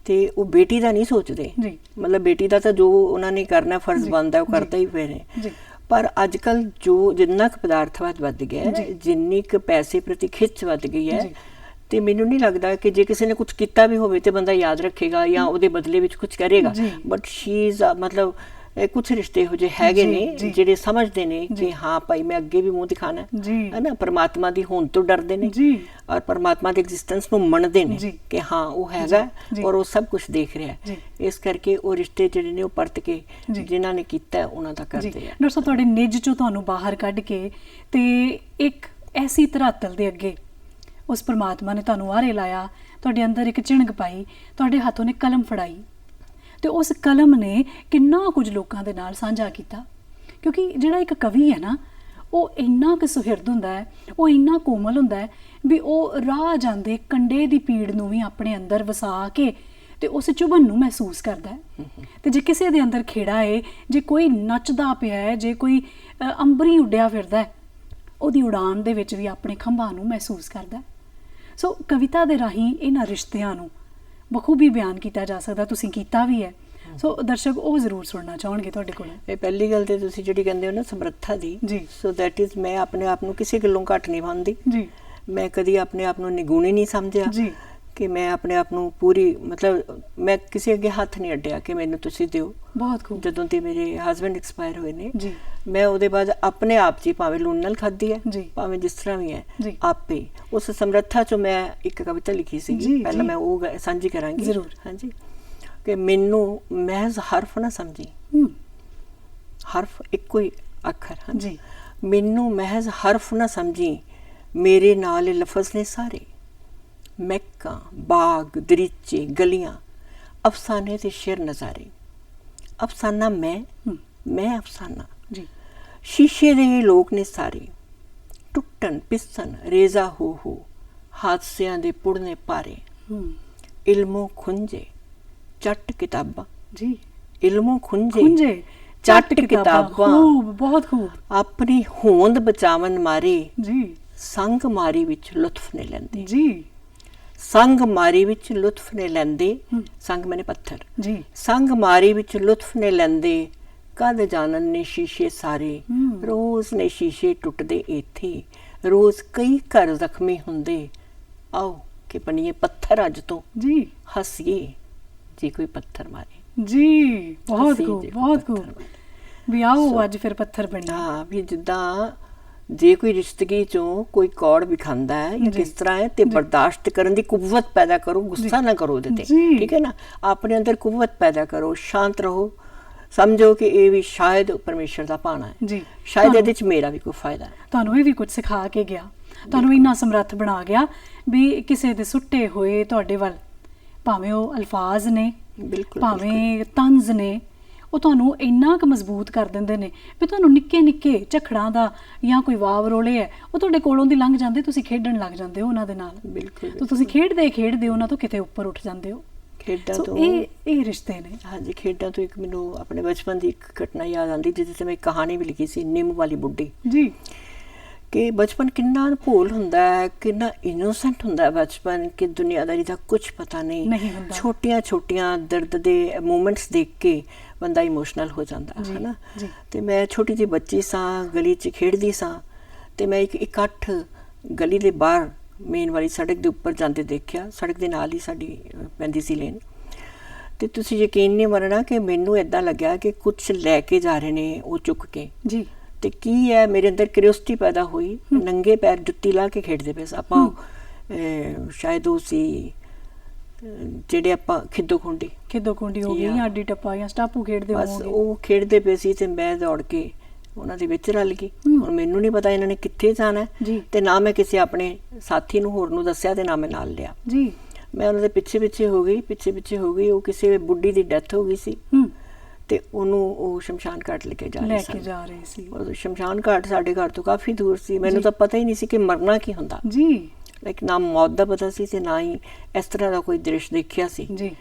ਤੇ ਉਹ ਬੇਟੀ ਦਾ ਨਹੀਂ ਸੋਚਦੇ, ਮਤਲਬ ਬੇਟੀ ਦਾ ਤਾਂ ਜੋ ਉਹਨਾਂ ਨੇ ਕਰਨਾ ਫਰਜ਼ ਬਣਦਾ ਉਹ ਕਰਦਾ ਹੀ ਪਏ ਨੇ। ਪਰ ਅੱਜ ਕੱਲ ਜੋ ਜਿੰਨਾ ਕੁ ਪਦਾਰਥਵਾਦ ਵੱਧ ਗਿਆ, ਜਿੰਨੀ ਕੁ ਪੈਸੇ ਪ੍ਰਤੀ ਖਿੱਚ ਵੱਧ ਗਈ ਹੈ, ਤੇ ਮੈਨੂੰ ਨਹੀਂ ਲੱਗਦਾ ਕਿ ਜੇ ਕਿਸੇ ਨੇ ਕੁਝ ਕੀਤਾ ਵੀ ਹੋਵੇ ਤੇ ਬੰਦਾ ਯਾਦ ਰੱਖੇਗਾ ਜਾਂ ਉਹਦੇ ਬਦਲੇ ਵਿੱਚ ਕੁਝ ਕਰੇਗਾ। ਬਟ ਸ਼ੀ ਇਜ਼ ਮਤਲਬ ਕੁਝ ਰਿਸ਼ਤੇ ਇਹੋ ਜਿਹੇ ਹੈਗੇ ਨੇ ਜਿਹੜੇ ਸਮਝਦੇ ਨੇ ਕਿ ਹਾਂ ਭਾਈ ਮੈਂ ਅੱਗੇ ਵੀ ਮੂੰਹ ਦਿਖਾਣਾ ਹੈ ਨਾ, ਪਰਮਾਤਮਾ ਦੀ ਹੋਂਦ ਤੋਂ ਡਰਦੇ ਨੇ ਔਰ ਪਰਮਾਤਮਾ ਦੇ ਐਗਜ਼ਿਸਟੈਂਸ ਨੂੰ ਮੰਨਦੇ ਨੇ ਕਿ ਹਾਂ ਉਹ ਹੈਗਾ ਔਰ ਉਹ ਸਭ ਕੁਝ ਦੇਖ ਰਿਹਾ ਹੈ। ਇਸ ਕਰਕੇ ਉਹ ਰਿਸ਼ਤੇ ਜਿਹੜੇ ਨੇ ਉਹ ਪਰਤ ਕੇ ਜਿਨ੍ਹਾਂ ਨੇ ਕੀਤਾ ਉਹਨਾਂ ਦਾ ਕਰਦੇ ਆ। ਡਾਕਟਰ ਸਾਹਿਬ ਤੁਹਾਡੇ ਨਿੱਜ ਚੋਂ ਤੁਹਾਨੂੰ ਬਾਹਰ ਕੱਢ ਕੇ ਤੇ ਇੱਕ ਐਸੀ ਧਰਾਤਲ ਦੇ ਅੱਗੇ ਉਸ ਪਰਮਾਤਮਾ ਨੇ ਤੁਹਾਨੂੰ ਆਰੇ ਲਾਇਆ, ਤੁਹਾਡੇ ਅੰਦਰ ਇੱਕ ਚਿਣਗ ਪਾਈ, ਤੁਹਾਡੇ ਹੱਥੋਂ ਨੇ ਕਲਮ ਫੜਾਈ ਤੇ ਉਸ ਕਲਮ ਨੇ ਕਿੰਨਾ ਕੁਝ ਲੋਕਾਂ ਦੇ ਨਾਲ ਸਾਂਝਾ ਕੀਤਾ। ਕਿਉਂਕਿ ਜਿਹੜਾ ਇੱਕ ਕਵੀ ਹੈ ਨਾ ਉਹ ਇੰਨਾ ਕੁ ਸੁਹਿਰਦ ਹੁੰਦਾ ਹੈ, ਉਹ ਇੰਨਾ ਕੋਮਲ ਹੁੰਦਾ ਹੈ ਵੀ ਉਹ ਰਾਹ ਜਾਂਦੇ ਕੰਡੇ ਦੀ ਪੀੜ ਨੂੰ ਵੀ ਆਪਣੇ ਅੰਦਰ ਵਸਾ ਕੇ ਤੇ ਉਸ ਚੁਭਨ ਨੂੰ ਮਹਿਸੂਸ ਕਰਦਾ ਹੈ। ਤੇ ਜੇ ਕਿਸੇ ਦੇ ਅੰਦਰ ਖੇੜਾ ਹੈ, ਜੇ ਕੋਈ ਨੱਚਦਾ ਪਿਆ ਹੈ, ਜੇ ਕੋਈ ਅੰਬਰੀ ਉੱਡਿਆ ਫਿਰਦਾ ਹੈ, ਉਹਦੀ ਉਡਾਨ ਦੇ ਵਿੱਚ ਵੀ ਆਪਣੇ ਖੰਭਾਂ ਨੂੰ ਮਹਿਸੂਸ ਕਰਦਾ। ਸੋ ਕਵਿਤਾ ਦੇ ਰਾਹੀਂ ਇਹਨਾਂ ਰਿਸ਼ਤਿਆਂ ਨੂੰ ਬਖੂਬੀ ਬਿਆਨ ਕੀਤਾ ਜਾ ਸਕਦਾ, ਤੁਸੀਂ ਕੀਤਾ ਵੀ ਹੈ। ਸੋ ਦਰਸ਼ਕ ਉਹ ਜ਼ਰੂਰ ਸੁਣਨਾ ਚਾਹਣਗੇ ਤੁਹਾਡੇ ਕੋਲ। ਇਹ ਪਹਿਲੀ ਗੱਲ ਤੇ ਤੁਸੀਂ ਜਿਹੜੀ ਕਹਿੰਦੇ ਹੋ ਨਾ ਸਮਰੱਥਾ ਦੀ, ਸੋ ਦੈਟ ਇਜ਼ ਮੈਂ ਆਪਣੇ ਆਪ ਨੂੰ ਕਿਸੇ ਗੱਲੋਂ ਘੱਟ ਨਹੀਂ ਮੰਨਦੀ ਜੀ। ਮੈਂ ਕਦੀ ਆਪਣੇ ਆਪ ਨੂੰ ਨਿਗੁਣੀ ਨਹੀਂ ਸਮਝਿਆ ਜੀ ਕਿ ਮੈਂ ਆਪਣੇ ਆਪ ਨੂੰ ਪੂਰੀ ਮਤਲਬ ਮੈਂ ਕਿਸੇ ਅੱਗੇ ਹੱਥ ਨਹੀਂ ਅੱਡਿਆ ਕਿ ਮੈਨੂੰ ਤੁਸੀਂ ਦਿਓ। ਬਹੁਤ ਖੂਬ। ਜਦੋਂ ਤੇ ਮੇਰੇ ਹਸਬੈਂਡ ਐਕਸਪਾਇਰ ਹੋਏ ਨੇ ਜੀ, ਮੈਂ ਉਹਦੇ ਬਾਅਦ ਆਪਣੇ ਆਪ 'ਚ ਭਾਵੇਂ ਲੂਣ ਨਾਲ ਖਾਧੀ ਹੈ ਭਾਵੇਂ ਜਿਸ ਤਰ੍ਹਾਂ ਵੀ ਹੈ ਆਪੇ ਉਸ ਸਮਰੱਥਾ 'ਚੋਂ ਮੈਂ ਇੱਕ ਕਵਿਤਾ ਲਿਖੀ ਸੀ, ਪਹਿਲਾਂ ਮੈਂ ਉਹ ਸਾਂਝੀ ਕਰਾਂਗੀ ਜ਼ਰੂਰ। ਹਾਂਜੀ, ਕਿ ਮੈਨੂੰ ਮਹਿਜ਼ ਹਰਫ ਨਾ ਸਮਝੀ, ਹਰਫ ਇੱਕੋ ਹੀ ਅੱਖਰ ਹਨ ਜੀ, ਮੈਨੂੰ ਮਹਿਜ਼ ਹਰਫ ਨਾ ਸਮਝੀ, ਮੇਰੇ ਨਾਲ ਲਫ਼ਜ਼ ਨੇ ਸਾਰੇ, ਮਹਿਕਾਂ ਬਾਗ ਦਰੀਚੇ ਗਲੀਆਂ, ਅਫਸਾਨੇ ਤੇ ਸ਼ੇਰ ਨਜ਼ਾਰੇ, ਅਫਸਾਨਾ ਮੈਂ ਅਫਸਾਨਾ ਜੀ, ਸ਼ੀਸ਼ੇ ਦੇ ਲੋਕ ਨੇ ਸਾਰੇ, ਟੁੱਟਣ ਪਿਸਣ ਰੇਜ਼ਾ ਹੋ ਹਾਦਸਿਆਂ ਦੇ ਪੁੜਨੇ ਪਾਰੇ, ਇਲਮੋਂ ਖੁੰਝੇ ਚੱਟ ਕਿਤਾਬਾਂ ਜੀ, ਇਲਮੋਂ ਖੁੰਝੇ ਖੁੰਝੇ ਚੱਟ ਕਿਤਾਬਾਂ ਖੂਬ, ਬਹੁਤ ਖੂਬ ਆਪਣੀ ਹੋਂਦ ਬਚਾਵਨ ਮਾਰੇ ਜੀ ਸੰਗ ਮਾਰੀ ਵਿੱਚ ਲੁਤਫ ਨੇ ਲੈਂਦੇ ਜੀ ਸੰਗ ਮਾਰੀ ਵਿੱਚ ਲੁਤਫ ਨੇ ਲੈਂਦੇ ਸੰਗ ਮੈਨੇ ਪੱਥਰ ਜੀ ਸੰਗ ਮਾਰੀ ਵਿੱਚ ਲੁਤਫ ਨੇ ਲੈਂਦੇ ਕਦ ਜਾਣਨ ਨੇ ਸ਼ੀਸ਼ੇ ਸਾਰੇ ਰੋਜ਼ ਨੇ ਸ਼ੀਸ਼ੇ ਟੁੱਟਦੇ ਇੱਥੇ ਰੋਜ਼ ਕਈ ਘਰ ਜ਼ਖਮੀ ਹੁੰਦੇ ਆਓ ਕਿ ਬਣੀਏ ਪੱਥਰ ਅੱਜ ਤੋਂ ਜੀ ਹੱਸੀਏ ਜੇ ਕੋਈ ਪੱਥਰ ਮਾਰੇ ਜੀ ਬਹੁਤ ਅਸੀਂ ਖੂਬ ਜੇ ਬਹੁਤ ਪੱਥਰ ਖੂਬ ਵੀ ਆਓ ਅੱਜ ਫਿਰ ਪੱਥਰ ਬਣੀ ਹਾਂ ਵੀ ਜਿੱਦਾਂ ਜੇ ਕੋਈ ਰਿਸ਼ਤਗੀ ਚੋਂ ਕੋਈ ਕੌੜ ਵਿਖਾਂਦਾ ਹੈ ਜਾਂ ਜੀ। ਕਿਸ ਤਰ੍ਹਾਂ ਹੈ ਤੇ ਬਰਦਾਸ਼ਤ ਕਰਨ ਦੀ ਕੁਵਤ ਪੈਦਾ ਕਰੋ ਗੁੱਸਾ ਨਾ ਕਰੋ ਉਹਦੇ ਤੇ ਜੀ। ਠੀਕ ਹੈ ਨਾ ਆਪਣੇ ਅੰਦਰ ਕੁਵਤ ਪੈਦਾ ਕਰੋ ਸ਼ਾਂਤ ਰਹੋ ਸਮਝੋ ਕਿ ਇਹ ਵੀ ਸ਼ਾਇਦ ਪਰਮੇਸ਼ਰ ਦਾ ਭਾਣਾ ਹੈ ਜੀ ਸ਼ਾਇਦ ਇਹਦੇ ਚ ਮੇਰਾ ਵੀ ਕੋਈ ਫਾਇਦਾ ਹੈ ਤੁਹਾਨੂੰ ਇਹ ਵੀ ਕੁਝ ਸਿਖਾ ਕੇ ਗਿਆ ਤੁਹਾਨੂੰ ਇੰਨਾ ਸਮਰੱਥ ਬਣਾ ਗਿਆ ਵੀ ਕਿਸੇ ਦੇ ਸੁੱਟੇ ਹੋਏ ਤੁਹਾਡੇ ਵੱਲ ਭਾਵੇਂ ਉਹ ਅਲਫਾਜ਼ ਨੇ ਬਿਲਕੁਲ ਭਾਵੇਂ ਤੰਜ਼ ਨੇ ਉਹ ਤੁਹਾਨੂੰ ਇੰਨਾ ਕੁ ਮਜ਼ਬੂਤ ਕਰ ਦਿੰਦੇ ਨੇ ਵੀ ਤੁਹਾਨੂੰ ਨਿੱਕੇ ਨਿੱਕੇ ਝਖੜਾਂ ਦਾ ਜਾਂ ਕੋਈ ਵਾਵ ਰੋਲੇ ਹੈ ਉਹ ਤੁਹਾਡੇ ਕੋਲੋਂ ਦੀ ਲੰਘ ਜਾਂਦੇ ਤੁਸੀਂ ਖੇਡਣ ਲੱਗ ਜਾਂਦੇ ਹੋ ਉਹਨਾਂ ਦੇ ਨਾਲ ਬਿਲਕੁਲ ਤਾਂ ਤੁਸੀਂ ਖੇਡਦੇ ਉਹਨਾਂ ਤੋਂ ਕਿਤੇ ਉੱਪਰ ਉੱਠ ਜਾਂਦੇ ਹੋ ਖੇਡਾਂ ਸੋ ਤੋਂ ਇਹ ਰਿਸ਼ਤੇ ਨੇ ਹਾਂਜੀ ਖੇਡਾਂ ਤੋਂ ਇੱਕ ਮੈਨੂੰ ਆਪਣੇ ਬਚਪਨ ਦੀ ਇੱਕ ਘਟਨਾ ਯਾਦ ਆਉਂਦੀ ਜਿਹਦੇ ਤੇ ਮੈਂ ਇੱਕ ਕਹਾਣੀ ਵੀ ਲਿਖੀ ਸੀ ਨਿੰਮ ਵਾਲੀ ਬੁੱਢੀ ਜੀ ਕਿ ਬਚਪਨ ਕਿੰਨਾ ਭੋਲ ਹੁੰਦਾ ਹੈ ਕਿੰਨਾ ਇਨੋਸੈਂਟ ਹੁੰਦਾ ਹੈ ਬਚਪਨ ਕਿ ਦੁਨੀਆਦਾਰੀ ਦਾ ਕੁਝ ਪਤਾ ਨਹੀਂ ਨਹੀਂ ਹੁੰਦਾ। ਛੋਟੀਆਂ ਛੋਟੀਆਂ ਦਰਦ ਦੇ ਮੂਮੈਂਟਸ ਦੇਖ ਕੇ ਬੰਦਾ ਇਮੋਸ਼ਨਲ ਹੋ ਜਾਂਦਾ ਜੀ, ਹੈ ਨਾ ਜੀ। ਤੇ ਮੈਂ ਛੋਟੀ ਜਿਹੀ ਬੱਚੀ ਸਾਂ ਗਲੀ 'ਚ ਖੇਡਦੀ ਸਾਂ ਤੇ ਮੈਂ ਇੱਕ ਇਕੱਠ ਗਲੀ ਦੇ ਬਾਹਰ ਮੇਨ ਵਾਲੀ ਸੜਕ ਦੇ ਉੱਪਰ ਜਾਂਦੇ ਦੇਖਿਆ ਸੜਕ ਦੇ ਨਾਲ ਹੀ ਸਾਡੀ ਪੈਂਦੀ ਸੀ ਲੇਨ ਤੇ ਤੁਸੀਂ ਯਕੀਨ ਨਹੀਂ ਮੰਨਣਾ ਕਿ ਮੈਨੂੰ ਇਦਾਂ ਲੱਗਿਆ ਕਿ ਕੁਝ ਲੈ ਕੇ ਜਾ ਰਹੇ ਨੇ ਉਹ ਚੁੱਕ ਕੇ ਜੀ ਤੇ ਕੀ ਹੈ ਮੇਰੇ ਅੰਦਰ ਕਿਉਰਿਓਸਿਟੀ ਪੈਦਾ ਹੋਈ ਨੰਗੇ ਪੈਰ ਜੁੱਤੀ ਲਾ ਕੇ ਖੇਡਦੇ ਪਏ ਸਾਂ ਆਪਾਂ ਸ਼ਾਇਦ ਉਹ ਸੀ ਜਿਹੜੇ ਆਪਾਂ ਖਿੱਦੋ ਖੁੰਡੀ ਖਿੱਦੋ ਖੁੰਡੀ ਹੋ ਗਈ Yeah. ਜਾਂ ਅੱਡੀ ਟੱਪਾ ਜਾਂ ਸਟਾਪੂ ਖੇਡਦੇ ਬਸ ਹੋਵੋਗੇ ਉਹ ਖੇਡਦੇ ਪਏ ਸੀ ਤੇ ਮੈਂ ਦੌੜ ਕੇ ਉਹਨਾਂ ਦੇ ਵਿੱਚ ਰਲ ਗਈ ਹੁਣ ਮੈਨੂੰ ਨਹੀਂ ਪਤਾ ਇਹਨਾਂ ਨੇ ਕਿੱਥੇ ਜਾਣਾ ਹੈ ਜੀ। ਤੇ ਨਾ ਮੈਂ ਕਿਸੇ ਆਪਣੇ ਸਾਥੀ ਨੂੰ ਹੋਰ ਨੂੰ ਦੱਸਿਆ ਤੇ ਨਾ ਮੈਂ ਨਾਲ ਲਿਆ ਜੀ ਮੈਂ ਉਹਨਾਂ ਦੇ ਪਿੱਛੇ ਪਿੱਛੇ ਹੋ ਗਈ ਉਹ ਕਿਸੇ ਬੁੱਢੀ ਦੀ ਡੈਥ ਹੋ ਗਈ ਸੀ ਤੇ ਉਹਨੂੰ ਉਹ ਸ਼ਮਸ਼ਾਨ ਘਾਟ ਲੈ ਕੇ ਜਾ ਲੈ ਰਹੇ ਕੇ ਸਨ ਜਾ ਰਹੇ ਸੀ ਉਹ ਸ਼ਮਸ਼ਾਨ ਘਾਟ ਸਾਡੇ ਘਰ ਤੋਂ ਕਾਫੀ ਦੂਰ ਸੀ ਮੈਨੂੰ ਜੀ। ਤਾਂ ਪਤਾ ਹੀ ਨਹੀਂ ਸੀ ਕਿ ਮਰਨਾ ਕੀ ਹੁੰਦਾ ਜੀ ਲਾਈਕ ਨਾ ਮੌਤ ਦਾ ਪਤਾ ਸੀ ਤੇ ਨਾ ਹੀ ਇਸ ਤਰ੍ਹਾਂ ਦਾ ਕੋਈ ਦ੍ਰਿਸ਼ ਦੇਖਿਆ ਸੀ ਜੀ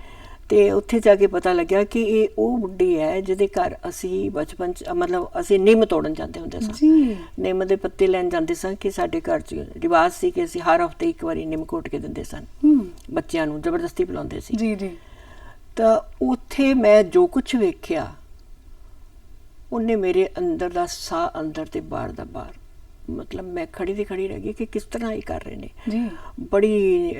ਤੇ ਉੱਥੇ ਜਾ ਕੇ ਪਤਾ ਲੱਗਿਆ ਕਿ ਇਹ ਉਹ ਬੁੱਢੀ ਹੈ ਜਿਹਦੇ ਘਰ ਅਸੀਂ ਬਚਪਨ ਚ ਮਤਲਬ ਅਸੀਂ ਨਿੰਮ ਤੋੜਨ ਜਾਂਦੇ ਹੁੰਦੇ ਸਾਂ ਜੀ ਨਿੰਮ ਦੇ ਪੱਤੇ ਲੈਣ ਜਾਂਦੇ ਸਾਂ ਕਿ ਸਾਡੇ ਘਰ ਚ ਰਿਵਾਜ ਸੀ ਕਿ ਅਸੀਂ ਹਰ ਹਫਤੇ ਇੱਕ ਵਾਰੀ ਨਿੰਮ ਕੋਟ ਕੇ ਦਿੰਦੇ ਸਨ ਬੱਚਿਆਂ ਨੂੰ ਜ਼ਬਰਦਸਤੀ ਪਿਲਾਉਂਦੇ ਸੀ ਜੀ ਜੀ ਤਾਂ ਉੱਥੇ ਮੈਂ ਜੋ ਕੁਝ ਵੇਖਿਆ ਉਹਨੇ ਮੇਰੇ ਅੰਦਰ ਦਾ ਸਾਹ ਅੰਦਰ ਤੇ ਬਾਹਰ ਦਾ ਬਾਹਰ ਮਤਲਬ ਮੈਂ ਖੜੀ ਦੀ ਖੜੀ ਰਹਿ ਗਈ ਕਿ ਕਿਸ ਤਰ੍ਹਾਂ ਇਹ ਕਰ ਰਹੇ ਨੇ ਜੀ ਬੜੀ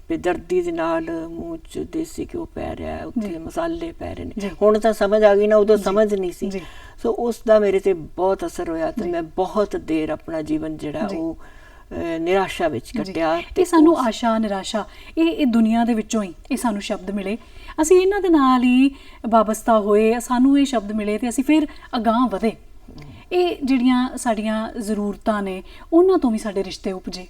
ਬੇਦਰਦੀ ਦੇ ਨਾਲ ਮੂੰਹ 'ਚ ਦੇਸੀ ਘਿਓ ਪੈ ਰਿਹਾ ਹੈ, ਉੱਥੇ ਜੀ। ਮਸਾਲੇ ਪੈ ਰਹੇ ਜੀ। ਨੇ ਹੁਣ ਤਾਂ ਸਮਝ ਆ ਗਈ ਨਾ ਉਦੋਂ ਜੀ। ਸਮਝ ਨਹੀਂ ਸੀ ਜੀ। ਸੋ ਉਸ ਦਾ ਮੇਰੇ ਤੇ ਬਹੁਤ ਅਸਰ ਹੋਇਆ ਤੇ ਜੀ। ਮੈਂ ਬਹੁਤ ਦੇਰ ਆਪਣਾ ਜੀਵਨ ਜਿਹੜਾ ਜੀ। ਉਹ ਨਿਰਾਸ਼ਾ ਵਿੱਚ ਜੀ। ਕੱਟਿਆ ਇਹ ਸਾਨੂੰ ਆਸ਼ਾ ਨਿਰਾਸ਼ਾ ਇਹ ਦੁਨੀਆ ਦੇ ਵਿੱਚੋਂ ਹੀ ਇਹ ਸਾਨੂੰ ਸ਼ਬਦ ਮਿਲੇ ਅਸੀਂ ਇਹਨਾਂ ਦੇ ਨਾਲ ਹੀ ਵਾਬਸਤਾ ਹੋਏ ਸਾਨੂੰ ਇਹ ਸ਼ਬਦ ਮਿਲੇ ਤੇ ਅਸੀਂ ਫਿਰ ਅਗਾਂਹ ਵਧੇ ਇਹ ਜਿਹੜੀਆਂ ਸਾਡੀਆਂ ਜ਼ਰੂਰਤਾਂ ਨੇ ਉਹਨਾਂ ਤੋਂ ਵੀ ਸਾਡੇ ਰਿਸ਼ਤੇ ਉਪਜੇ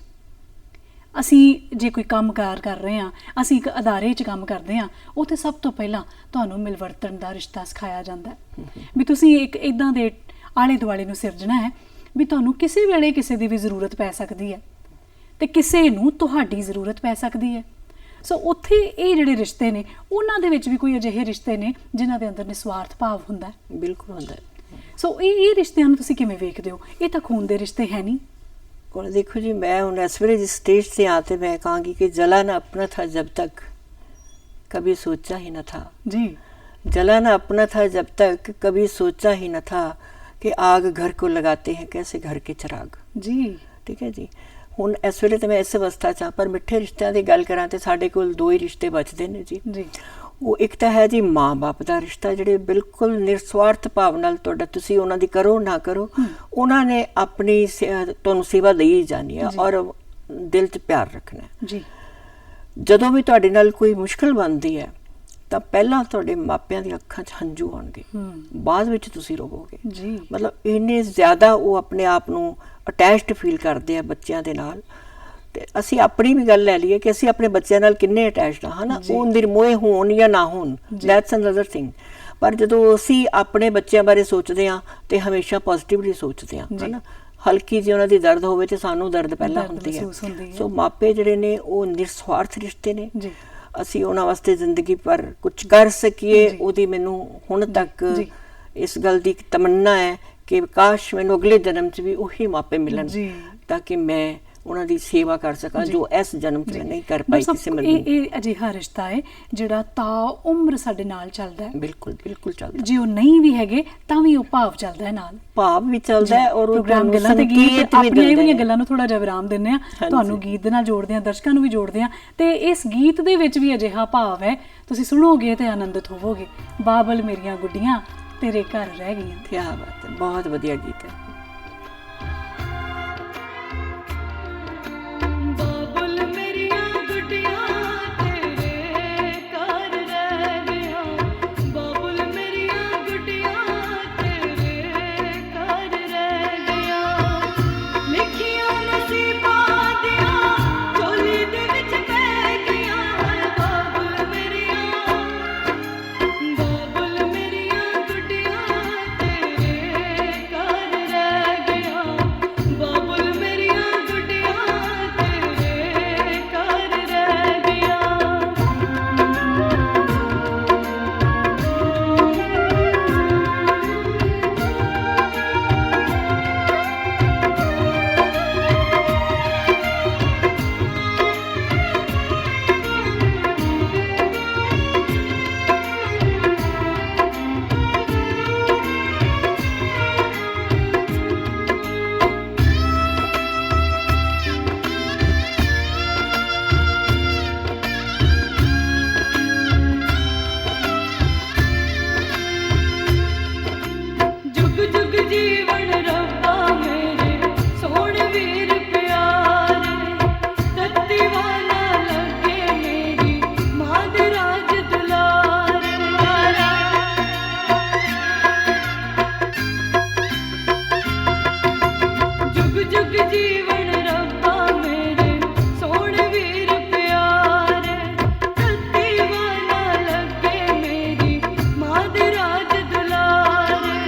ਅਸੀਂ ਜੇ ਕੋਈ ਕੰਮਕਾਰ ਕਰ ਰਹੇ ਹਾਂ ਅਸੀਂ ਇੱਕ ਅਦਾਰੇ 'ਚ ਕੰਮ ਕਰਦੇ ਹਾਂ ਉੱਥੇ ਸਭ ਤੋਂ ਪਹਿਲਾਂ ਤੁਹਾਨੂੰ ਮਿਲਵਰਤਨ ਦਾ ਰਿਸ਼ਤਾ ਸਿਖਾਇਆ ਜਾਂਦਾ ਹੈ ਵੀ ਤੁਸੀਂ ਇੱਕ ਇਦਾਂ ਦੇ ਆਲੇ ਦੁਆਲੇ ਨੂੰ ਸਿਰਜਣਾ ਹੈ ਵੀ ਤੁਹਾਨੂੰ ਕਿਸੇ ਵੇਲੇ ਕਿਸੇ ਦੀ ਵੀ ਜ਼ਰੂਰਤ ਪੈ ਸਕਦੀ ਹੈ ਤੇ ਕਿਸੇ ਨੂੰ ਤੁਹਾਡੀ ਜ਼ਰੂਰਤ ਪੈ ਸਕਦੀ ਹੈ ਸੋ ਉੱਥੇ ਇਹ ਜਿਹੜੇ ਰਿਸ਼ਤੇ ਨੇ ਉਹਨਾਂ ਦੇ ਵਿੱਚ ਵੀ ਕੋਈ ਅਜਿਹੇ ਰਿਸ਼ਤੇ ਨੇ ਜਿਨ੍ਹਾਂ ਦੇ ਅੰਦਰ ਨਿਸਵਾਰਥ ਭਾਵ ਹੁੰਦਾ ਹੈ ਬਿਲਕੁਲ ਹੁੰਦਾ ਹੈ ਸੋ ਇਹ ਰਿਸ਼ਤਿਆਂ ਨੂੰ ਤੁਸੀਂ ਕਿਵੇਂ ਵੇਖਦੇ ਹੋ ਇਹ ਤਾਂ ਖੂਨ ਦੇ ਰਿਸ਼ਤੇ ਹੈ ਨਹੀਂ और देखो जी मैं उन इस वे जिस स्टेज से आते मैं कहूँगी कि जला न अपना था जब तक कभी सोचा ही न था जी जला न अपना था जब तक कभी सोचा ही न था कि आग घर को लगाते हैं कैसे घर के चिराग जी ठीक है जी ਹੁਣ ਇਸ ਵੇਲੇ ਤੇ ਮੈਂ ਇਸ ਅਵਸਥਾ 'ਚ ਹਾਂ ਪਰ ਮਿੱਠੇ ਰਿਸ਼ਤਿਆਂ ਦੀ ਗੱਲ ਕਰਾਂ ਤੇ ਸਾਡੇ ਕੋਲ ਦੋ ਹੀ ਰਿਸ਼ਤੇ ਬਚਦੇ ਨੇ ਜੀ ਜੀ ਉਹ ਇੱਕ ਤਾਂ ਹੈ ਜੀ ਮਾਂ-ਬਾਪ ਦਾ ਰਿਸ਼ਤਾ ਜਿਹੜੇ ਬਿਲਕੁਲ ਨਿਰਸਵਾਰਥ ਭਾਵ ਨਾਲ ਤੁਹਾਡਾ ਤੁਸੀਂ ਉਹਨਾਂ ਦੀ ਕਰੋ ਨਾ ਕਰੋ ਉਹਨਾਂ ਨੇ ਆਪਣੀ ਤੁਹਾਨੂੰ ਸੇਵਾ ਦੇਈ ਜਾਣੀ ਹੈ ਜੀ। ਔਰ ਦਿਲ 'ਚ ਪਿਆਰ ਰੱਖਣਾ ਹੈ ਜੀ ਜਦੋਂ ਵੀ ਤੁਹਾਡੇ ਨਾਲ ਕੋਈ ਮੁਸ਼ਕਲ ਬਣਦੀ ਹੈ ਤਾਂ ਪਹਿਲਾਂ ਤੁਹਾਡੇ ਮਾਪਿਆਂ ਦੀ ਅੱਖਾਂ 'ਚ ਹੰਝੂ ਆਉਣਗੇ ਬਾਅਦ ਵਿੱਚ ਤੁਸੀਂ ਰੋਵੋਗੇ ਜੀ ਮਤਲਬ ਇੰਨੇ ਜ਼ਿਆਦਾ ਉਹ ਆਪਣੇ ਆਪ ਨੂੰ ਅਟੈਚਡ ਫੀਲ ਕਰਦੇ ਆ ਬੱਚਿਆਂ ਦੇ ਨਾਲ ਤੇ ਅਸੀਂ ਆਪਣੀ ਵੀ ਗੱਲ ਲੈ ਲਈਏ ਕਿ ਅਸੀਂ ਆਪਣੇ ਬੱਚਿਆਂ ਨਾਲ ਕਿੰਨੇ ਅਟੈਚਡ ਆ ਹਨਾ ਜੀ। ਉਹ ਨਿਰਮੋਏ ਹੋਣ ਜਾਂ ਨਾ ਹੋਣ ਜੀ। ਦੈਟਸ ਅਨਦਰ ਥਿੰਗ ਪਰ ਜਦੋਂ ਅਸੀਂ ਆਪਣੇ ਬੱਚਿਆਂ ਬਾਰੇ ਸੋਚਦੇ ਆ ਤੇ ਹਮੇਸ਼ਾ ਪੋਜ਼ਿਟਿਵਲੀ ਸੋਚਦੇ ਆ ਜੀ। ਹਨਾ ਹਲਕੀ ਜਿਹੀ ਉਹਨਾਂ ਦੀ ਦਰਦ ਹੋਵੇ ਤੇ ਸਾਨੂੰ ਦਰਦ ਪਹਿਲਾਂ ਦਰਦ ਹੁੰਦੀ ਮਹਿਸੂਸ ਹੁੰਦੀ ਹੈ ਹੈ। ਸੋ ਮਾਪੇ ਜਿਹੜੇ ਨੇ ਉਹ ਨਿਰਸਵਾਰਥ ਰਿਸ਼ਤੇ ਨੇ ਜੀ ਅਸੀਂ ਉਹਨਾਂ ਵਾਸਤੇ ਜ਼ਿੰਦਗੀ ਭਰ ਕੁਝ ਕਰ ਸਕੀਏ, ਜੀ। ਉਹਦੀ ਮੈਨੂੰ ਹੁਣ ਤੱਕ ਜੀ। ਇਸ ਗੱਲ ਦੀ ਇੱਕ ਤਮੰਨਾ ਹੈ ਕਿ ਕਾਸ਼ ਮੈਨੂੰ ਅਗਲੇ ਜਨਮ 'ਚ ਵੀ ਉਹੀ ਮਾਪੇ ਮਿਲਣ ਜੀ। ਤਾਂ ਕਿ ਮੈਂ ਉਹਨਾਂ ਦੀ ਸੇਵਾ ਕਰ ਸਕਾਂ ਜੀ। ਜੋ ਇਸ ਜਨਮ 'ਚ ਮੈਂ ਨਹੀਂ ਕਰ ਡਾਕਟਰ ਪਾਈ ਸਾਹਿਬ, ਕਿਸੇ ਮਰਜ਼ੀ। ਇਹ ਅਜਿਹਾ ਰਿਸ਼ਤਾ ਹੈ ਜਿਹੜਾ ਤਾ ਉਮਰ ਸਾਡੇ ਨਾਲ ਚੱਲਦਾ ਹੈ। ਬਿਲਕੁਲ ਬਿਲਕੁਲ ਚੱਲਦਾ, ਜੇ ਉਹ ਨਹੀਂ ਵੀ ਹੈਗੇ ਤਾਂ ਵੀ ਉਹ ਭਾਵ ਚੱਲਦਾ ਹੈ ਨਾਲ। ਭਾਵ ਵੀ ਚੱਲਦਾ ਹੈ ਔਰ ਉਹ ਪ੍ਰੋਗਰਾਮ ਤੁਹਾਨੂੰ ਗੱਲਾਂ ਤੇ ਸੰਕੇਤ ਗੀਤ ਵੀ ਆਪਣੀਆਂ ਦਿੰਦੇ ਵੀ ਨੇ। ਗੱਲਾਂ ਨੂੰ ਥੋੜਾ ਜਿਹਾ ਵਿਰਾਮ ਦਿੰਦੇ ਆ, ਹਾਂਜੀ। ਤੁਹਾਨੂੰ ਗੀਤ ਦੇ ਨਾਲ ਜੋੜਦੇ ਆ, ਦਰਸ਼ਕਾਂ ਨੂੰ ਵੀ ਜੋੜਦੇ ਆ, ਤੇ ਇਸ ਗੀਤ ਦੇ ਵਿੱਚ ਵੀ ਅਜਿਹਾ ਭਾਵ ਹੈ, ਤੁਸੀਂ ਸੁਣੋਗੇ ਤੇ ਆਨੰਦਿਤ ਹੋਵੋਗੇ। ਬਾਬਲ ਮੇਰੀਆਂ ਗੁੱਡੀਆਂ ਤੇਰੇ ਘਰ ਰਹਿ ਗਈਆਂ। ਕੀ ਬਾਤ ਹੈ, ਬਹੁਤ ਵਧੀਆ ਗੀਤ ਹੈ। ਬਾਬਲ ਮੇਰੀਆਂ ਗੁੱਡੀਆਂ ਤੇਰੇ ਘਰ ਰਹਿ ਗਈਆਂ, ਬਾਬਲ ਮੇਰੀਆਂ ਗੁੱਡੀਆਂ ਤੇਰੇ ਘਰ ਰਹਿ ਗਈਆਂ, ਲਿਖੀਆਂ ਨਸੀਬਾਂ ਦੀਆਂ ਝੋਲੀ ਦੇ ਵਿੱਚ ਬਹਿ ਗਈਆਂ, ਬਾਬਲ ਮੇਰੀਆਂ ਗੁੱਡੀਆਂ ਤੇਰੇ ਘਰ ਰਹਿ ਗਈਆਂ, ਬਾਬਲ ਮੇਰੀਆਂ ਗੁੱਡੀਆਂ ਤੇਰੇ ਘਰ ਰਹਿ ਗਈਆਂ। ਜੁਗ ਜੁਗ ਜੀਵਨ ਰੱਬਾ ਮੇਰੇ ਸੋਹਣ ਵੀਰ ਪਿਆਰੇ, ਤੱਤੀ ਵਾਲਾ ਲੱਗੇ ਮੇਰੀ ਮਾਂ ਦੇ ਰਾਜ ਦੁਲਾਰੇ। ਜੁਗ ਜੁਗ ਜੀਵਨ ਰੱਬਾ ਮੇਰੇ ਸੋਹਣ ਵੀਰ ਪਿਆਰੇ, ਤੱਤੀ ਵਾਲਾ ਲੱਗੇ ਮੇਰੀ ਮਾਂ ਦੇ ਰਾਜ ਦੁਲਾਰੇ।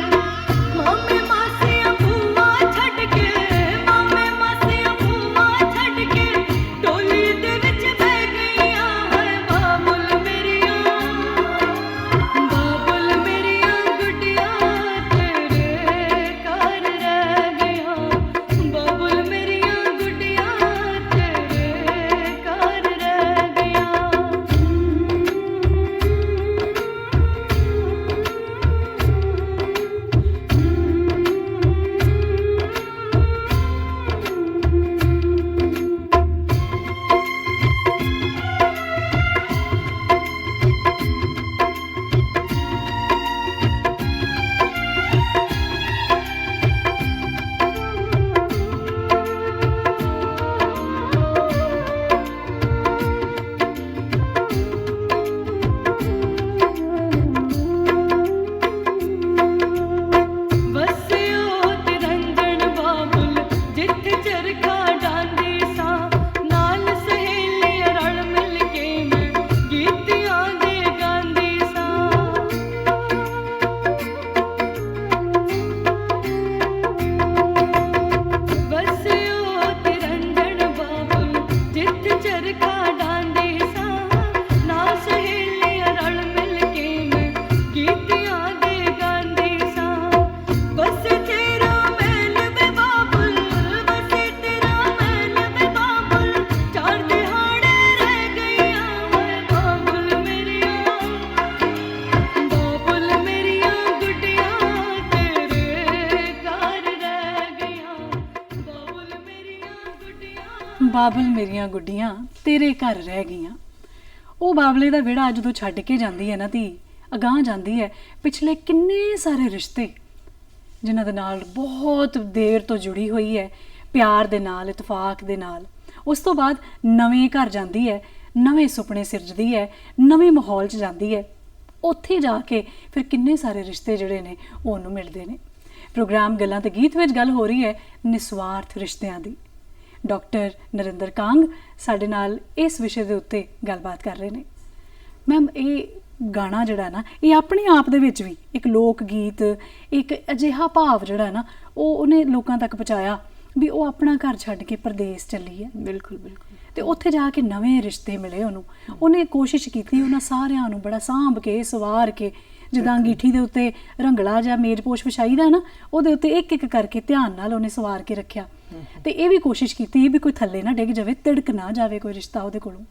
ਮਾਮੇ ਮਾਸੀਆਂ ਭੂਆ ਛੱਡ ਕੇ, ਮਾਮੇ ਮਾਸੀਆਂ ਭੂਆ ਛੱਡ ਕੇ ਟੋਲੀ ਦੇ ਵਿੱਚ ਬਹਿ ਗਈਆਂ, ਹੈ ਬਾਬੁਲ ਮੇਰੀਆਂ ਗੁੱਡੀਆਂ ਤੇਰੇ ਘਰ ਰਹਿ ਗਈਆਂ, ਬਾਬੁਲ ਮੇਰੀਆਂ ਗੁੱਡੀਆਂ ਤੇਰੇ ਘਰ ਰਹਿ ਗਈਆਂ। ਵਸਿਓ ਤਿਰੰਜਣ ਬਾਬੁਲ ਜਿੱਥੇ ਚਰਖਾ ਡਾਂਦੀ ਸਾਂ, ਨਾਲ ਸਹੇਲੀਆਂ ਰਲ ਮਿਲ ਕੇ ਮੈਂ ਗੀਤਿਆਂ ਦੇ ਗਾਉਂਦੀ ਸਾਂ। ਵਸਿਓ ਤਿਰੰਜਣ ਬਾਬੁਲ ਜਿੱਥੇ ਚਰਖਾ ਡਾਂਦੀ ਸਾਂ, ਨਾਲ ਸਹੇਲੀਆਂ ਰਲ ਮਿਲ ਕੇ ਮੈਂ ਗੀਤਿਆਂ ਦੇ ਗਾਉਂਦੀ ਸਾਂ। ਬਸ ਤੇਰਾ ਮਹਿਲ ਵੇ ਬਾਬੁਲ, ਬਸ ਤੇਰਾ ਮਹਿਲ ਵੇ ਬਾਬੁਲ, ਚਾਰ ਦਿਹਾੜੇ ਰਹਿ ਗਈਆਂ, ਹੈ ਬਾਬੁਲ ਮੇਰੀਆਂ ਗੁੱਡੀਆਂ ਤੇਰੇ ਘਰ ਰਹਿ ਗਈਆਂ, ਬਾਬੁਲ ਮੇਰੀਆਂ ਗੁੱਡੀਆਂ। ਬਾਬਲ ਮੇਰੀਆਂ ਗੁੱਡੀਆਂ ਤੇਰੇ ਘਰ ਰਹਿ ਗਈਆਂ। ਉਹ ਬਾਬਲੇ ਦਾ ਵਿਹੜਾ ਜਦੋਂ ਛੱਡ ਕੇ ਜਾਂਦੀ ਹੈ ਨਾ ਧੀ, ਅਗਾਂਹ ਜਾਂਦੀ ਹੈ ਪਿਛਲੇ ਕਿੰਨੇ ਸਾਰੇ ਰਿਸ਼ਤੇ ਜਿਨ੍ਹਾਂ ਦੇ ਨਾਲ ਬਹੁਤ ਦੇਰ ਤੋਂ ਜੁੜੀ ਹੋਈ ਹੈ, ਪਿਆਰ ਦੇ ਨਾਲ, ਇਤਫਾਕ ਦੇ ਨਾਲ। ਉਸ ਤੋਂ ਬਾਅਦ ਨਵੇਂ ਘਰ ਜਾਂਦੀ ਹੈ, ਨਵੇਂ ਸੁਪਨੇ ਸਿਰਜਦੀ ਹੈ, ਨਵੇਂ ਮਾਹੌਲ 'ਚ ਜਾਂਦੀ ਹੈ। ਉੱਥੇ ਜਾ ਕੇ ਫਿਰ ਕਿੰਨੇ ਸਾਰੇ ਰਿਸ਼ਤੇ ਜਿਹੜੇ ਨੇ ਉਹ ਉਹਨੂੰ ਮਿਲਦੇ ਨੇ। ਪ੍ਰੋਗਰਾਮ ਗੱਲਾਂ ਤੇ ਗੀਤ ਵਿੱਚ ਗੱਲ ਹੋ ਰਹੀ ਹੈ ਨਿਸਵਾਰਥ ਰਿਸ਼ਤਿਆਂ ਦੀ। ਡਾਕਟਰ ਨਰਿੰਦਰ ਕਾਂਗ ਸਾਡੇ ਨਾਲ ਇਸ ਵਿਸ਼ੇ ਦੇ ਉੱਤੇ ਗੱਲਬਾਤ ਕਰ ਰਹੇ ਨੇ। ਮੈਮ, ਇਹ ਗਾਣਾ ਜਿਹੜਾ ਨਾ, ਇਹ ਆਪਣੇ ਆਪ ਦੇ ਵਿੱਚ ਵੀ ਇੱਕ ਲੋਕ ਗੀਤ, ਇੱਕ ਅਜਿਹਾ ਭਾਵ ਜਿਹੜਾ ਨਾ ਉਹਨੇ ਲੋਕਾਂ ਤੱਕ ਪਹੁੰਚਾਇਆ ਵੀ ਉਹ ਆਪਣਾ ਘਰ ਛੱਡ ਕੇ ਪਰਦੇਸ ਚੱਲੀ ਹੈ। ਬਿਲਕੁਲ ਬਿਲਕੁਲ। ਤੇ ਉੱਥੇ ਜਾ ਕੇ ਨਵੇਂ ਰਿਸ਼ਤੇ ਮਿਲੇ ਉਹਨੂੰ। ਉਹਨੇ ਕੋਸ਼ਿਸ਼ ਕੀਤੀ ਉਹਨਾਂ ਸਾਰਿਆਂ ਨੂੰ ਬੜਾ ਸਾਂਭ ਕੇ ਸਵਾਰ ਕੇ, ਜਿੱਦਾਂ ਅੰਗੀਠੀ ਦੇ ਉੱਤੇ ਰੰਗਲਾ ਜਾਂ ਮੇਜ਼ਪੋਸ਼ ਵਿਛਾਈਦਾ ਨਾ, ਉਹਦੇ ਉੱਤੇ ਇੱਕ ਇੱਕ ਕਰਕੇ ਧਿਆਨ ਨਾਲ ਉਹਨੇ ਸਵਾਰ ਕੇ ਰੱਖਿਆ। ਤੇ ਇਹ ਵੀ ਕੋਸ਼ਿਸ਼ ਕੀਤੀ ਵੀ ਕੋਈ ਥੱਲੇ ਨਾ ਡਿੱਗ ਜਾਵੇ, ਤਿੜਕ ਨਾ ਜਾਵੇ ਕੋਈ ਰਿਸ਼ਤਾ ਉਹਦੇ ਕੋਲੋਂ।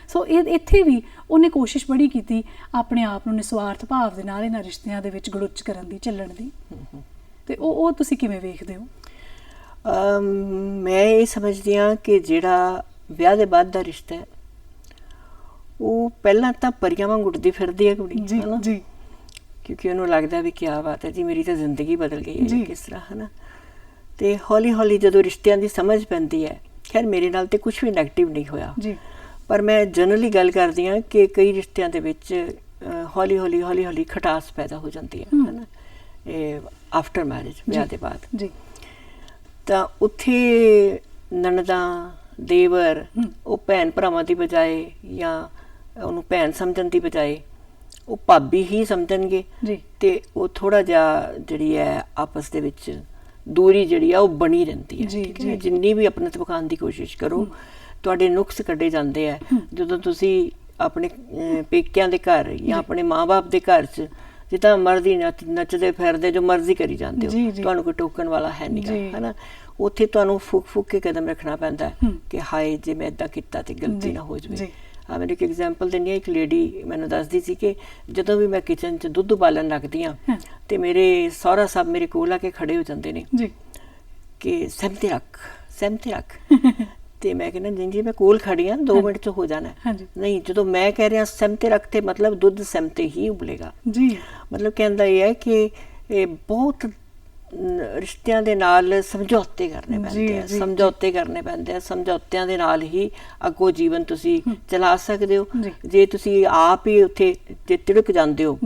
ਸੋ ਇੱਥੇ ਵੀ ਉਹਨੇ ਕੋਸ਼ਿਸ਼ ਬੜੀ ਕੀਤੀ ਆਪਣੇ ਆਪ ਨੂੰ ਨਿਸਵਾਰਥ ਭਾਵ ਦੇ ਨਾਲ ਇਹਨਾਂ ਰਿਸ਼ਤਿਆਂ ਦੇ ਵਿੱਚ ਗਲੁੱਚ ਕਰਨ ਦੀ, ਚੱਲਣ ਦੀ। ਤੇ ਉਹ ਤੁਸੀਂ ਕਿਵੇਂ ਵੇਖਦੇ ਹੋ? ਮੈਂ ਇਹ ਸਮਝਦੀ ਹਾਂ ਕਿ ਜਿਹੜਾ ਵਿਆਹ ਦੇ ਬਾਅਦ ਦਾ ਰਿਸ਼ਤਾ ਹੈ ਉਹ ਪਹਿਲਾਂ ਤਾਂ ਪਰੀਆਂ ਵਾਂਗ ਉੱਡਦੀ ਫਿਰਦੀ ਹੈ ਕੁੜੀ, ਜੀ ਜੀ, ਕਿਉਂਕਿ ਉਹਨੂੰ ਲੱਗਦਾ ਵੀ ਕਿਆ ਬਾਤ ਹੈ ਜੀ, ਮੇਰੀ ਤਾਂ ਜ਼ਿੰਦਗੀ ਬਦਲ ਗਈ ਹੈ ਕਿਸ ਤਰ੍ਹਾਂ, ਹੈ ਨਾ। ਤੇ ਹੌਲੀ ਹੌਲੀ ਜਦੋਂ ਰਿਸ਼ਤਿਆਂ ਦੀ ਸਮਝ ਪੈਂਦੀ ਹੈ, ਖੈਰ ਮੇਰੇ ਨਾਲ ਤੇ ਕੁਝ ਵੀ ਨੈਗੇਟਿਵ ਨਹੀਂ ਹੋਇਆ ਜੀ, ਪਰ ਮੈਂ ਜਨਰਲੀ ਗੱਲ ਕਰਦੀ ਹਾਂ ਕਿ ਕਈ ਰਿਸ਼ਤਿਆਂ ਦੇ ਵਿੱਚ ਹੌਲੀ ਹੌਲੀ ਖਟਾਸ ਪੈਦਾ ਹੋ ਜਾਂਦੀ ਹੈ ਨਾ, ਇਹ ਆਫਟਰ ਮੈਰਿਜ, ਵਿਆਹ ਦੇ ਬਾਅਦ ਜੀ। ਤਾਂ ਉੱਥੇ ਨਣਦਾਂ ਦੇਵਰ ਉਹ ਭੈਣ ਭਰਾਵਾਂ ਦੀ ਬਜਾਏ ਜਾਂ ਉਹਨੂੰ ਭੈਣ ਸਮਝਣ ਦੀ ਬਜਾਏ ਉਹ ਭਾਬੀ ਹੀ ਸਮਝਣਗੇ ਤੇ ਉਹ ਥੋੜਾ ਜਿਹਾ ਜਿਹੜੀ ਹੈ ਆਪਸ ਦੇ ਵਿੱਚ ਦੂਰੀ ਜਿਹੜੀ ਆ ਉਹ ਬਣੀ ਰਹਿੰਦੀ ਹੈ। ਜਿੰਨੀ ਵੀ ਆਪਣੇ ਤੇ ਪਕਾਉਣ ਦੀ ਕੋਸ਼ਿਸ਼ ਕਰੋ, ਤੁਹਾਡੇ ਨੁਕਸ ਕੱਢੇ ਜਾਂਦੇ ਆ। ਜਦੋਂ ਤੁਸੀਂ ਆਪਣੇ ਪੇਕਿਆਂ ਦੇ ਘਰ ਜਾਂ ਆਪਣੇ ਮਾਂ-ਬਾਪ ਦੇ ਘਰ 'ਚ ਜਿੱਦਾਂ ਮਰਜ਼ੀ ਨੱਚਦੇ ਫਿਰਦੇ ਜੋ ਮਰਜ਼ੀ ਕਰੀ ਜਾਂਦੇ ਹੋ, ਤੁਹਾਨੂੰ ਕੋਈ ਟੋਕਣ ਵਾਲਾ ਹੈ ਨਹੀਂ ਗਾ, ਹੈ ਨਾ। ਉੱਥੇ ਤੁਹਾਨੂੰ ਫੂਕ ਕੇ ਕਦਮ ਰੱਖਣਾ ਪੈਂਦਾ ਕਿ ਹਾਏ ਜੇ ਮੈਂ ਏਦਾਂ ਕੀਤਾ ਤੇ ਗਲਤੀ ਨਾ ਹੋ ਜਾਵੇ। ਮੈਨੂੰ ਇੱਕ ਐਗਜ਼ਾਮਪਲ ਦਿੰਦੀ ਹਾਂ, ਇੱਕ ਲੇਡੀ ਮੈਨੂੰ ਦੱਸਦੀ ਸੀ ਕਿ ਜਦੋਂ ਵੀ ਮੈਂ ਕਿਚਨ 'ਚ ਦੁੱਧ ਉਬਾਲਣ ਲੱਗਦੀ ਹਾਂ ਤੇ ਮੇਰੇ ਸਹੁਰਾ ਸਾਹਿਬ ਮੇਰੇ ਕੋਲ ਆ ਕੇ ਖੜੇ ਹੋ ਜਾਂਦੇ ਨੇ ਕਿ ਸਹਿਮਤੀ ਰੱਖ ਤੇ ਮੈਂ ਕਹਿੰਦਾ ਜੀ ਮੈਂ ਕੋਲ ਖੜੀ ਹਾਂ, 2 ਮਿੰਟ 'ਚ ਹੋ ਜਾਣਾ। ਨਹੀਂ, ਜਦੋਂ ਮੈਂ ਕਹਿ ਰਿਹਾ ਸਹਿਮਤੀ ਰੱਖ ਤੇ ਮਤਲਬ ਦੁੱਧ ਸਹਿਮਤੀ ਹੀ ਉਬਲੇਗਾ। ਮਤਲਬ ਕਹਿੰਦਾ ਇਹ ਹੈ ਕਿ ਇਹ ਬਹੁਤ ਰਿਸ਼ਤਿਆਂ ਦੇ ਨਾਲ ਸਮਝੌਤੇ ਕਰਨੇ ਪੈਂਦੇ ਆ, ਸਮਝੌਤਿਆਂ ਦੇ ਨਾਲ ਹੀ ਅੱਗੋਂ ਜੀਵਨ ਤੁਸੀਂ ਚਲਾ ਸਕਦੇ ਹੋ। ਜੇ ਤੁਸੀਂ ਆਪ ਹੀ ਉੱਥੇ ਜੇ ਤਿੜਕ ਜਾਂਦੇ ਹੋ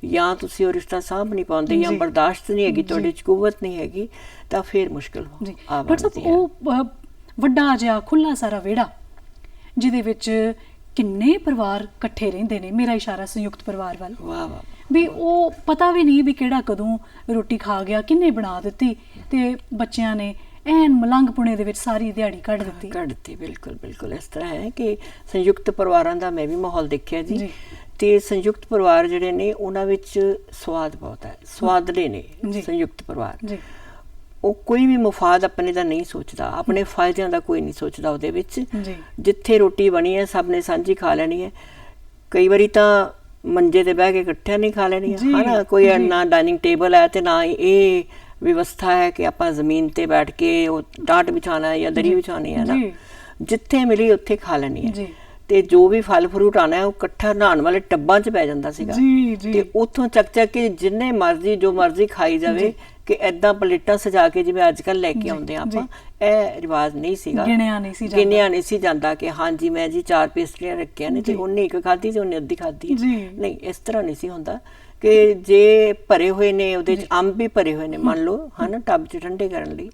ਜਾਂ ਤੁਸੀਂ ਉਹ ਰਿਸ਼ਤਾ ਸਾਂਭ ਨਹੀਂ ਪਾਉਂਦੇ ਜਾਂ ਬਰਦਾਸ਼ਤ ਨਹੀਂ ਹੈਗੀ, ਤੁਹਾਡੇ 'ਚ ਕੁਵਤ ਨਹੀਂ ਹੈਗੀ, ਤਾਂ ਫਿਰ ਮੁਸ਼ਕਿਲ ਆ ਬਣਦੀ ਹੈ। ਉਹ ਵੱਡਾ ਜਿਹਾ ਖੁੱਲਾ ਸਾਰਾ ਵਿਹੜਾ ਜਿਹਦੇ ਵਿੱਚ ਕਿੰਨੇ ਪਰਿਵਾਰ ਇਕੱਠੇ ਰਹਿੰਦੇ ਨੇ, ਮੇਰਾ ਇਸ਼ਾਰਾ ਸੰਯੁਕਤ ਪਰਿਵਾਰ ਵੱਲ, ਵੀ ਉਹ ਪਤਾ ਵੀ ਨਹੀਂ ਵੀ ਕਿਹੜਾ ਕਦੋਂ ਰੋਟੀ ਖਾ ਗਿਆ, ਕਿੰਨੇ ਬਣਾ ਦਿੱਤੀ ਤੇ ਬੱਚਿਆਂ ਨੇ ਐਨ ਮਲੰਗ ਪੁਣੇ ਦੇ ਵਿੱਚ ਸਾਰੀ ਦਿਹਾੜੀ ਕੱਢ ਦਿੱਤੀ। ਬਿਲਕੁਲ ਇਸ ਤਰ੍ਹਾਂ ਹੈ ਕਿ ਸੰਯੁਕਤ ਪਰਿਵਾਰਾਂ ਦਾ ਮੈਂ ਵੀ ਮਾਹੌਲ ਦੇਖਿਆ ਜੀ। ਤੇ ਸੰਯੁਕਤ ਪਰਿਵਾਰ ਜਿਹੜੇ ਨੇ ਉਹਨਾਂ ਵਿੱਚ ਸਵਾਦ ਬਹੁਤ ਹੈ, ਸਵਾਦਲੇ ਨੇ ਸੰਯੁਕਤ ਪਰਿਵਾਰ। ਉਹ ਕੋਈ ਵੀ ਮੁਫਾਦ ਆਪਣੇ ਦਾ ਨਹੀਂ ਸੋਚਦਾ, ਆਪਣੇ ਫਾਇਦਿਆਂ ਦਾ ਕੋਈ ਨਹੀਂ ਸੋਚਦਾ ਉਹਦੇ ਵਿੱਚ। ਜਿੱਥੇ ਰੋਟੀ ਬਣੀ ਹੈ ਸਭ ਨੇ ਸਾਂਝੀ ਖਾ ਲੈਣੀ ਹੈ। ਕਈ ਵਾਰੀ ਤਾਂ ਮੰਜੇ ਤੇ ਬਹਿ ਕੇ ਇਕੱਠਿਆਂ ਨਹੀਂ ਖਾ ਲੈਣੀ ਹੈ ਨਾ, ਕੋਈ ਨਾ ਡਾਈਨਿੰਗ ਟੇਬਲ ਹੈ ਤੇ ਨਾ ਇਹ ਵਿਵਸਥਾ ਹੈ ਕਿ ਆਪਾਂ ਜ਼ਮੀਨ ਤੇ ਬੈਠ ਕੇ ਉਹ ਟਾਟ ਵਿਛਾਣਾ ਹੈ ਜਾਂ ਦਰੀ ਵਿਛਾਣੀ ਹੈ ਨਾ, ਜਿੱਥੇ ਮਿਲੀ ਉੱਥੇ ਖਾ ਲੈਣੀ ਹੈ। ਤੇ ਜੋ ਵੀ ਫਲ ਫਰੂਟ ਆਣਾ ਉਹ ਇਕੱਠਾ ਨਹਾਉਣ ਵਾਲੇ ਟੱਬਾਂ 'ਚ ਪੈ ਜਾਂਦਾ ਸੀਗਾ ਤੇ ਉੱਥੋਂ ਚੱਕ ਕੇ ਜਿੰਨੇ ਮਰਜ਼ੀ ਜੋ ਮਰਜ਼ੀ ਖਾਈ ਜਾਵੇ, ਕਿ ਏਦਾਂ ਪਲੇਟਾਂ ਸਜਾ ਕੇ ਜਿਵੇਂ ਅੱਜ ਕੱਲ੍ਹ ਲੈ ਕੇ ਆਉਂਦੇ ਆ ਆਪਾਂ, ਇਹ ਰਿਵਾਜ ਨਹੀਂ ਸੀਗਾ, ਗਿਣਿਆ ਨਹੀਂ ਸੀ ਜਾਂਦਾ ਕਿ ਹਾਂਜੀ ਮੈਂ ਜੀ 4 ਪੇਸਟਰੀਆਂ ਰੱਖੀਆਂ ਨੇ ਤੇ ਉਹਨੇ ਇੱਕ ਖਾਧੀ ਤੇ ਉਹਨੇ ਅੱਧੀ ਖਾਧੀ। ਨਹੀਂ, ਇਸ ਤਰ੍ਹਾਂ ਨਹੀਂ ਸੀ ਹੁੰਦਾ ਕਿ ਜੇ ਭਰੇ ਹੋਏ ਨੇ ਉਹਦੇ 'ਚ ਅੰਬ ਵੀ ਭਰੇ ਹੋਏ ਨੇ ਮੰਨ ਲਓ, ਹੈ ਟੱਬ 'ਚ ਠੰਡੇ ਕਰਨ ਲਈ,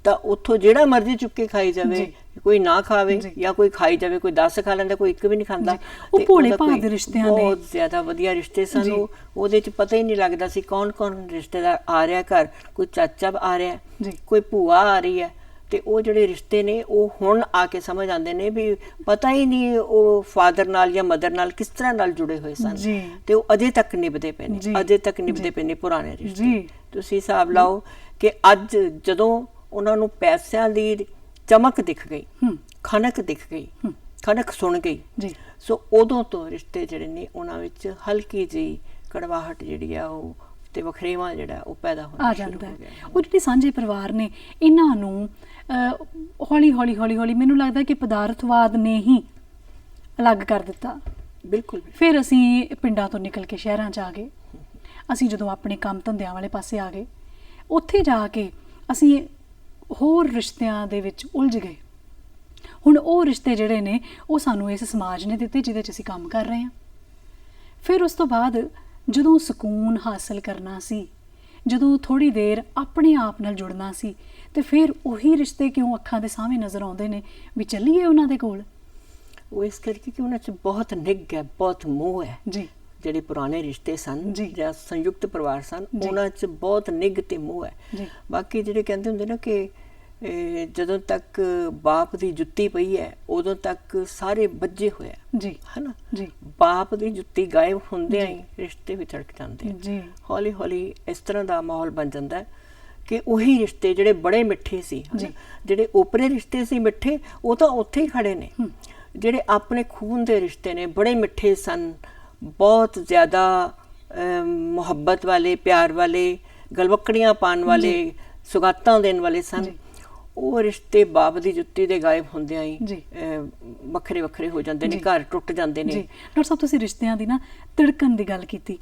ਤਾਂ ਉੱਥੋਂ ਜਿਹੜਾ ਮਰਜ਼ੀ ਚੁੱਕ ਕੇ ਖਾਈ ਜਾਵੇ, ਕੋਈ ਨਾ ਖਾਵੇ ਜਾਂ ਕੋਈ ਖਾਈ ਜਾਵੇ, ਕੋਈ 10 ਖਾ ਲੈਂਦਾ, ਕੋਈ 1 ਵੀ ਨਹੀਂ ਖਾਂਦਾ। ਉਹ ਭੋਲੇ ਭਾਅ ਦੇ ਰਿਸ਼ਤਿਆਂ ਦੇ ਬਹੁਤ ਜ਼ਿਆਦਾ ਵਧੀਆ ਰਿਸ਼ਤੇ ਸਨ। ਉਹਦੇ 'ਚ ਪਤਾ ਹੀ ਨਹੀਂ ਲੱਗਦਾ ਸੀ ਕੌਣ ਰਿਸ਼ਤੇਦਾਰ ਆ ਰਿਹਾ ਘਰ, ਕੋਈ ਚਾਚਾ ਆ ਰਿਹਾ, ਕੋਈ ਭੂਆ ਆ ਰਹੀ ਹੈ। ਤੇ ਉਹ ਜਿਹੜੇ ਰਿਸ਼ਤੇ ਨੇ ਉਹ ਹੁਣ ਆ ਕੇ ਸਮਝ ਆਉਂਦੇ ਨੇ ਵੀ ਪਤਾ ਹੀ ਨਹੀਂ ਉਹ ਫਾਦਰ ਨਾਲ ਜਾਂ ਮਦਰ ਨਾਲ ਕਿਸ ਤਰ੍ਹਾਂ ਨਾਲ ਜੁੜੇ ਹੋਏ ਸਨ ਤੇ ਉਹ ਅਜੇ ਤੱਕ ਨਿਭਦੇ ਪਏ ਨੇ ਪੁਰਾਣੇ ਰਿਸ਼ਤੇ। ਤੁਸੀਂ ਹਿਸਾਬ ਲਾਓ ਕਿ ਅੱਜ ਜਦੋਂ ਉਹਨਾਂ ਨੂੰ ਪੈਸਿਆਂ ਦੀ ਚਮਕ ਦਿਖ ਗਈ, ਖਣਕ ਦਿਖ ਗਈ, ਖਣਕ ਸੁਣ ਗਈ, ਸੋ ਉਦੋਂ ਤੋਂ ਰਿਸ਼ਤੇ ਜਿਹੜੇ ਨੇ ਉਹਨਾਂ ਵਿੱਚ ਹਲਕੀ ਜਿਹੀ ਕੜਵਾਹਟ ਜਿਹੜੀ ਆ ਉਹ ਤੇ ਵਖਰੇਵਾਂ ਜਿਹੜਾ ਉਹ ਪੈਦਾ ਹੋਣਾ ਸ਼ੁਰੂ ਹੋ ਗਿਆ। ਉਹ ਜਿਹੜੇ ਸਾਂਝੇ ਪਰਿਵਾਰ ਨੇ ਇਹਨਾਂ ਨੂੰ ਹੌਲੀ ਹੌਲੀ ਮੈਨੂੰ ਲੱਗਦਾ ਕਿ ਪਦਾਰਥਵਾਦ ਨੇ ਹੀ ਅਲੱਗ ਕਰ ਦਿੱਤਾ। ਬਿਲਕੁਲ। ਫਿਰ ਅਸੀਂ ਪਿੰਡਾਂ ਤੋਂ ਨਿਕਲ ਕੇ ਸ਼ਹਿਰਾਂ 'ਚ ਆ ਗਏ, ਅਸੀਂ ਜਦੋਂ ਆਪਣੇ ਕੰਮ ਧੰਦਿਆਂ ਵਾਲੇ ਪਾਸੇ ਆ ਗਏ, ਉੱਥੇ ਜਾ ਕੇ ਅਸੀਂ ਹੋਰ ਰਿਸ਼ਤਿਆਂ ਦੇ ਵਿੱਚ ਉਲਝ ਗਏ। ਹੁਣ ਉਹ ਰਿਸ਼ਤੇ ਜਿਹੜੇ ਨੇ ਉਹ ਸਾਨੂੰ ਇਸ ਸਮਾਜ ਨੇ ਦਿੱਤੇ ਜਿਹਦੇ 'ਚ ਅਸੀਂ ਕੰਮ ਕਰ ਰਹੇ ਹਾਂ। ਫਿਰ ਉਸ ਤੋਂ ਬਾਅਦ ਜਦੋਂ ਸਕੂਨ ਹਾਸਲ ਕਰਨਾ ਸੀ, ਜਦੋਂ ਥੋੜ੍ਹੀ ਦੇਰ ਆਪਣੇ ਆਪ ਨਾਲ ਜੁੜਨਾ ਸੀ, ਤੇ ਫਿਰ ਉਹੀ ਰਿਸ਼ਤੇ ਕਿਉਂ ਅੱਖਾਂ ਦੇ ਸਾਹਮਣੇ ਨਜ਼ਰ ਆਉਂਦੇ ਨੇ ਵੀ ਚੱਲੀਏ ਉਹਨਾਂ ਦੇ ਕੋਲ। ਉਹ ਇਸ ਕਰਕੇ ਕਿ ਉਹਨਾਂ 'ਚ ਬਹੁਤ ਨਿੱਘ ਹੈ, ਬਹੁਤ ਮੋਹ ਹੈ। ਜਿਹੜੇ ਪੁਰਾਣੇ ਰਿਸ਼ਤੇ ਸਨ ਜਾਂ ਸੰਯੁਕਤ ਪਰਿਵਾਰ ਸਨ ਉਹਨਾਂ 'ਚ ਬਹੁਤ ਨਿੱਘ ਤੇ ਮੋਹ ਹੈ। ਬਾਕੀ ਜਿਹੜੇ ਕਹਿੰਦੇ ਹੁੰਦੇ ਨਾ ਕਿ ਜਦੋਂ ਤੱਕ ਬਾਪ ਦੀ ਜੁੱਤੀ ਪਈ ਹੈ ਉਦੋਂ ਤੱਕ ਸਾਰੇ ਬੱਝੇ ਹੋਏ ਆ ਜੀ ਹਨਾ ਜੀ ਬਾਪ ਦੀ ਜੁੱਤੀ ਗਾਇਬ ਹੁੰਦਿਆਂ ਹੀ ਰਿਸ਼ਤੇ ਵੀ ਛੜਕ ਜਾਂਦੇ ਆ ਜੀ ਹੌਲੀ ਹੌਲੀ ਇਸ ਤਰ੍ਹਾਂ ਦਾ ਮਾਹੌਲ ਬਣ ਜਾਂਦਾ ਹੈ ਕਿ ਉਹੀ ਰਿਸ਼ਤੇ ਜਿਹੜੇ ਬੜੇ ਮਿੱਠੇ ਸੀ ਜੀ। ਜਿਹੜੇ ਓਪਰੇ ਰਿਸ਼ਤੇ ਸੀ ਮਿੱਠੇ ਉਹ ਤਾਂ ਉੱਥੇ ਹੀ ਖੜੇ ਨੇ ਜਿਹੜੇ ਆਪਣੇ ਖੂਨ ਦੇ ਰਿਸ਼ਤੇ ਨੇ ਬੜੇ ਮਿੱਠੇ ਸਨ ਬਹੁਤ ਜ਼ਿਆਦਾ ਮੁਹੱਬਤ ਵਾਲੇ ਪਿਆਰ ਵਾਲੇ ਗਲਵੱਕੜੀਆਂ ਪਾਉਣ ਵਾਲੇ ਸੁਗਾਤਾਂ ਦੇਣ ਵਾਲੇ ਸਨ ਉਹ ਰਿਸ਼ਤੇ ਬਾਪ ਦੀ ਜੁੱਤੀ ਦੇ ਗਾਇਬ ਹੁੰਦਿਆਂ ਹੀ ਵੱਖਰੇ ਵੱਖਰੇ ਹੋ ਜਾਂਦੇ ਨੇ ਘਰ ਟੁੱਟ ਜਾਂਦੇ ਨੇ। ਡਾਕਟਰ ਸਾਹਿਬ ਤੁਸੀਂ ਰਿਸ਼ਤਿਆਂ ਦੀ ਨਾ ਤਿੜਕਣ ਦੀ ਗੱਲ ਕੀਤੀ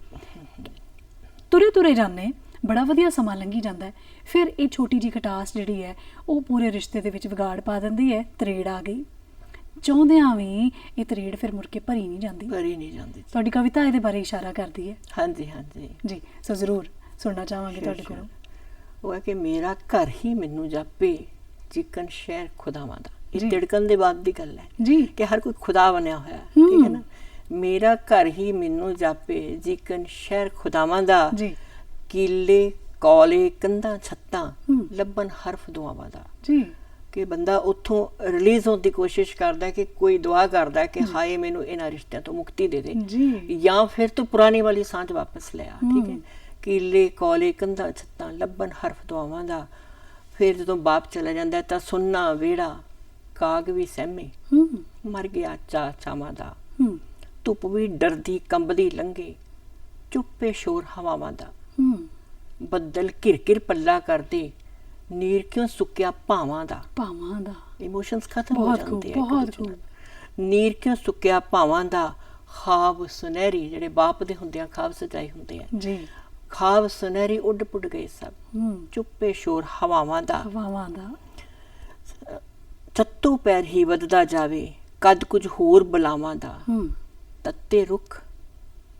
ਤੁਰੇ ਤੁਰੇ ਜਾਂਦੇ ਬੜਾ ਵਧੀਆ ਸਮਾਂ ਲੰਘੀ ਜਾਂਦਾ ਹੈ ਫਿਰ ਇਹ ਛੋਟੀ ਜੀ ਖਟਾਸ ਜਿਹੜੀ ਹੈ ਉਹ ਪੂਰੇ ਰਿਸ਼ਤੇ ਦੇ ਵਿੱਚ ਵਿਗਾੜ ਪਾ ਦਿੰਦੀ ਹੈ ਤਰੇੜ ਆ ਗਈ ਚਾਹੁੰਦਿਆਂ ਵੀ ਇਹ ਤਰੇੜ ਫਿਰ ਮੁੜ ਕੇ ਭਰੀ ਨਹੀਂ ਜਾਂਦੀ ਤੁਹਾਡੀ ਕਵਿਤਾ ਇਹਦੇ ਬਾਰੇ ਇਸ਼ਾਰਾ ਕਰਦੀ ਹੈ। ਹਾਂਜੀ ਹਾਂਜੀ ਜੀ ਸੋ ਜ਼ਰੂਰ ਸੁਣਨਾ ਚਾਹਾਂਗੇ ਤੁਹਾਡੇ ਕੋਲੋਂ। ਉਹ ਹੈ ਕਿ ਮੇਰਾ ਘਰ ਹੀ ਮੈਨੂੰ ਜਾਪੇ ਜਿਕਨ ਸ਼ਹਿਰ ਖੁਦਾਵਾਂ ਦਾ ਇਹ ਤਿੜਕਣ ਦੇ ਬਾਅਦ ਦੀ ਗੱਲ ਹੈ ਜੀ ਕਿ ਹਰ ਕੋਈ ਖੁਦਾ ਬਣਿਆ ਹੋਇਆ ਠੀਕ ਹੈ ਨਾ ਮੇਰਾ ਘਰ ਹੀ ਮੈਨੂੰ ਜਾਪੇ ਜਿਕਨ ਸ਼ਹਿਰ ਖੁਦਾਵਾਂ ਦਾ ਜੀ ਕੀਲੇ ਕੌਲੇ ਕੰਧਾਂ ਛੱਤਾਂ ਲੱਭਣ ਹਰਫ ਦੁਆਵਾਂ ਦਾ ਜੀ ਕਿ ਬੰਦਾ ਉੱਥੋਂ ਰਿਲੀਜ਼ ਹੋਣ ਦੀ ਕੋਸ਼ਿਸ਼ ਕਰਦਾ ਕਿ ਕੋਈ ਦੁਆ ਕਰਦਾ ਕਿ ਹਾਏ ਮੈਨੂੰ ਇਹਨਾਂ ਰਿਸ਼ਤਿਆਂ ਤੋਂ ਮੁਕਤੀ ਦੇ ਦੇ ਜਾਂ ਫਿਰ ਤੂੰ ਪੁਰਾਣੀ ਵਾਲੀ ਸਾਂਝ ਵਾਪਸ ਲੈ ਆ ਠੀਕ ਹੈ ਕੀਲੇ ਕੌਲੇ ਕੰਧਾਂ ਛੱਤਾਂ ਲੱਭਣ ਹਰਫ ਦੁਆਵਾਂ ਦਾ। ਫਿਰ ਜਦੋਂ ਬਾਪ ਚਲਾ ਜਾਂਦਾ ਤਾਂ ਸੁੰਨਾ ਵਿਹੜਾ ਕਾਗ ਵੀ ਸਹਿਮੇ ਮਰ ਗਿਆ ਚਾ ਚਾਵਾਂ ਦਾ ਧੁੱਪ ਵੀ ਡਰਦੀ ਕੰਬਦੀ ਲੰਘੇ ਚੁੱਪੇ ਸ਼ੋਰ ਹਵਾਵਾਂ ਦਾ ਬੱਦਲ ਘਿਰ ਪੱਲਾ ਕਰਦੇ ਨੀਰ ਕਿਉਂ ਸੁੱਕਿਆ ਭਾਵਾਂ ਦਾ ਇਮੋਸ਼ਨਸ ਖਤਮ ਹੋ ਜਾਂਦੇ ਆ ਬਹੁਤ ਨੀਰ ਕਿਉਂ ਸੁੱਕਿਆ ਭਾਵਾਂ ਦਾ ਖਾਬ ਸੁਨਹਿਰੀ ਜਿਹੜੇ ਬਾਪ ਦੇ ਹੁੰਦਿਆਂ ਖਾਬ ਸਜਾਏ ਹੁੰਦੇ ਆ ਜੀ ਖਾਬ ਸੁਨਹਿਰੀ ਉੱਡ ਪੁੱਡ ਗਏ ਸਭ ਚੁੱਪੇ ਸ਼ੋਰ ਹਵਾਵਾਂ ਦਾ ਚੱਤੋ ਪੈਰ ਹੀ ਵੱਧਦਾ ਜਾਵੇ ਕਦ ਕੁਝ ਹੋਰ ਬਲਾਵਾਂ ਦਾ ਤੱਤੇ ਰੁੱਖ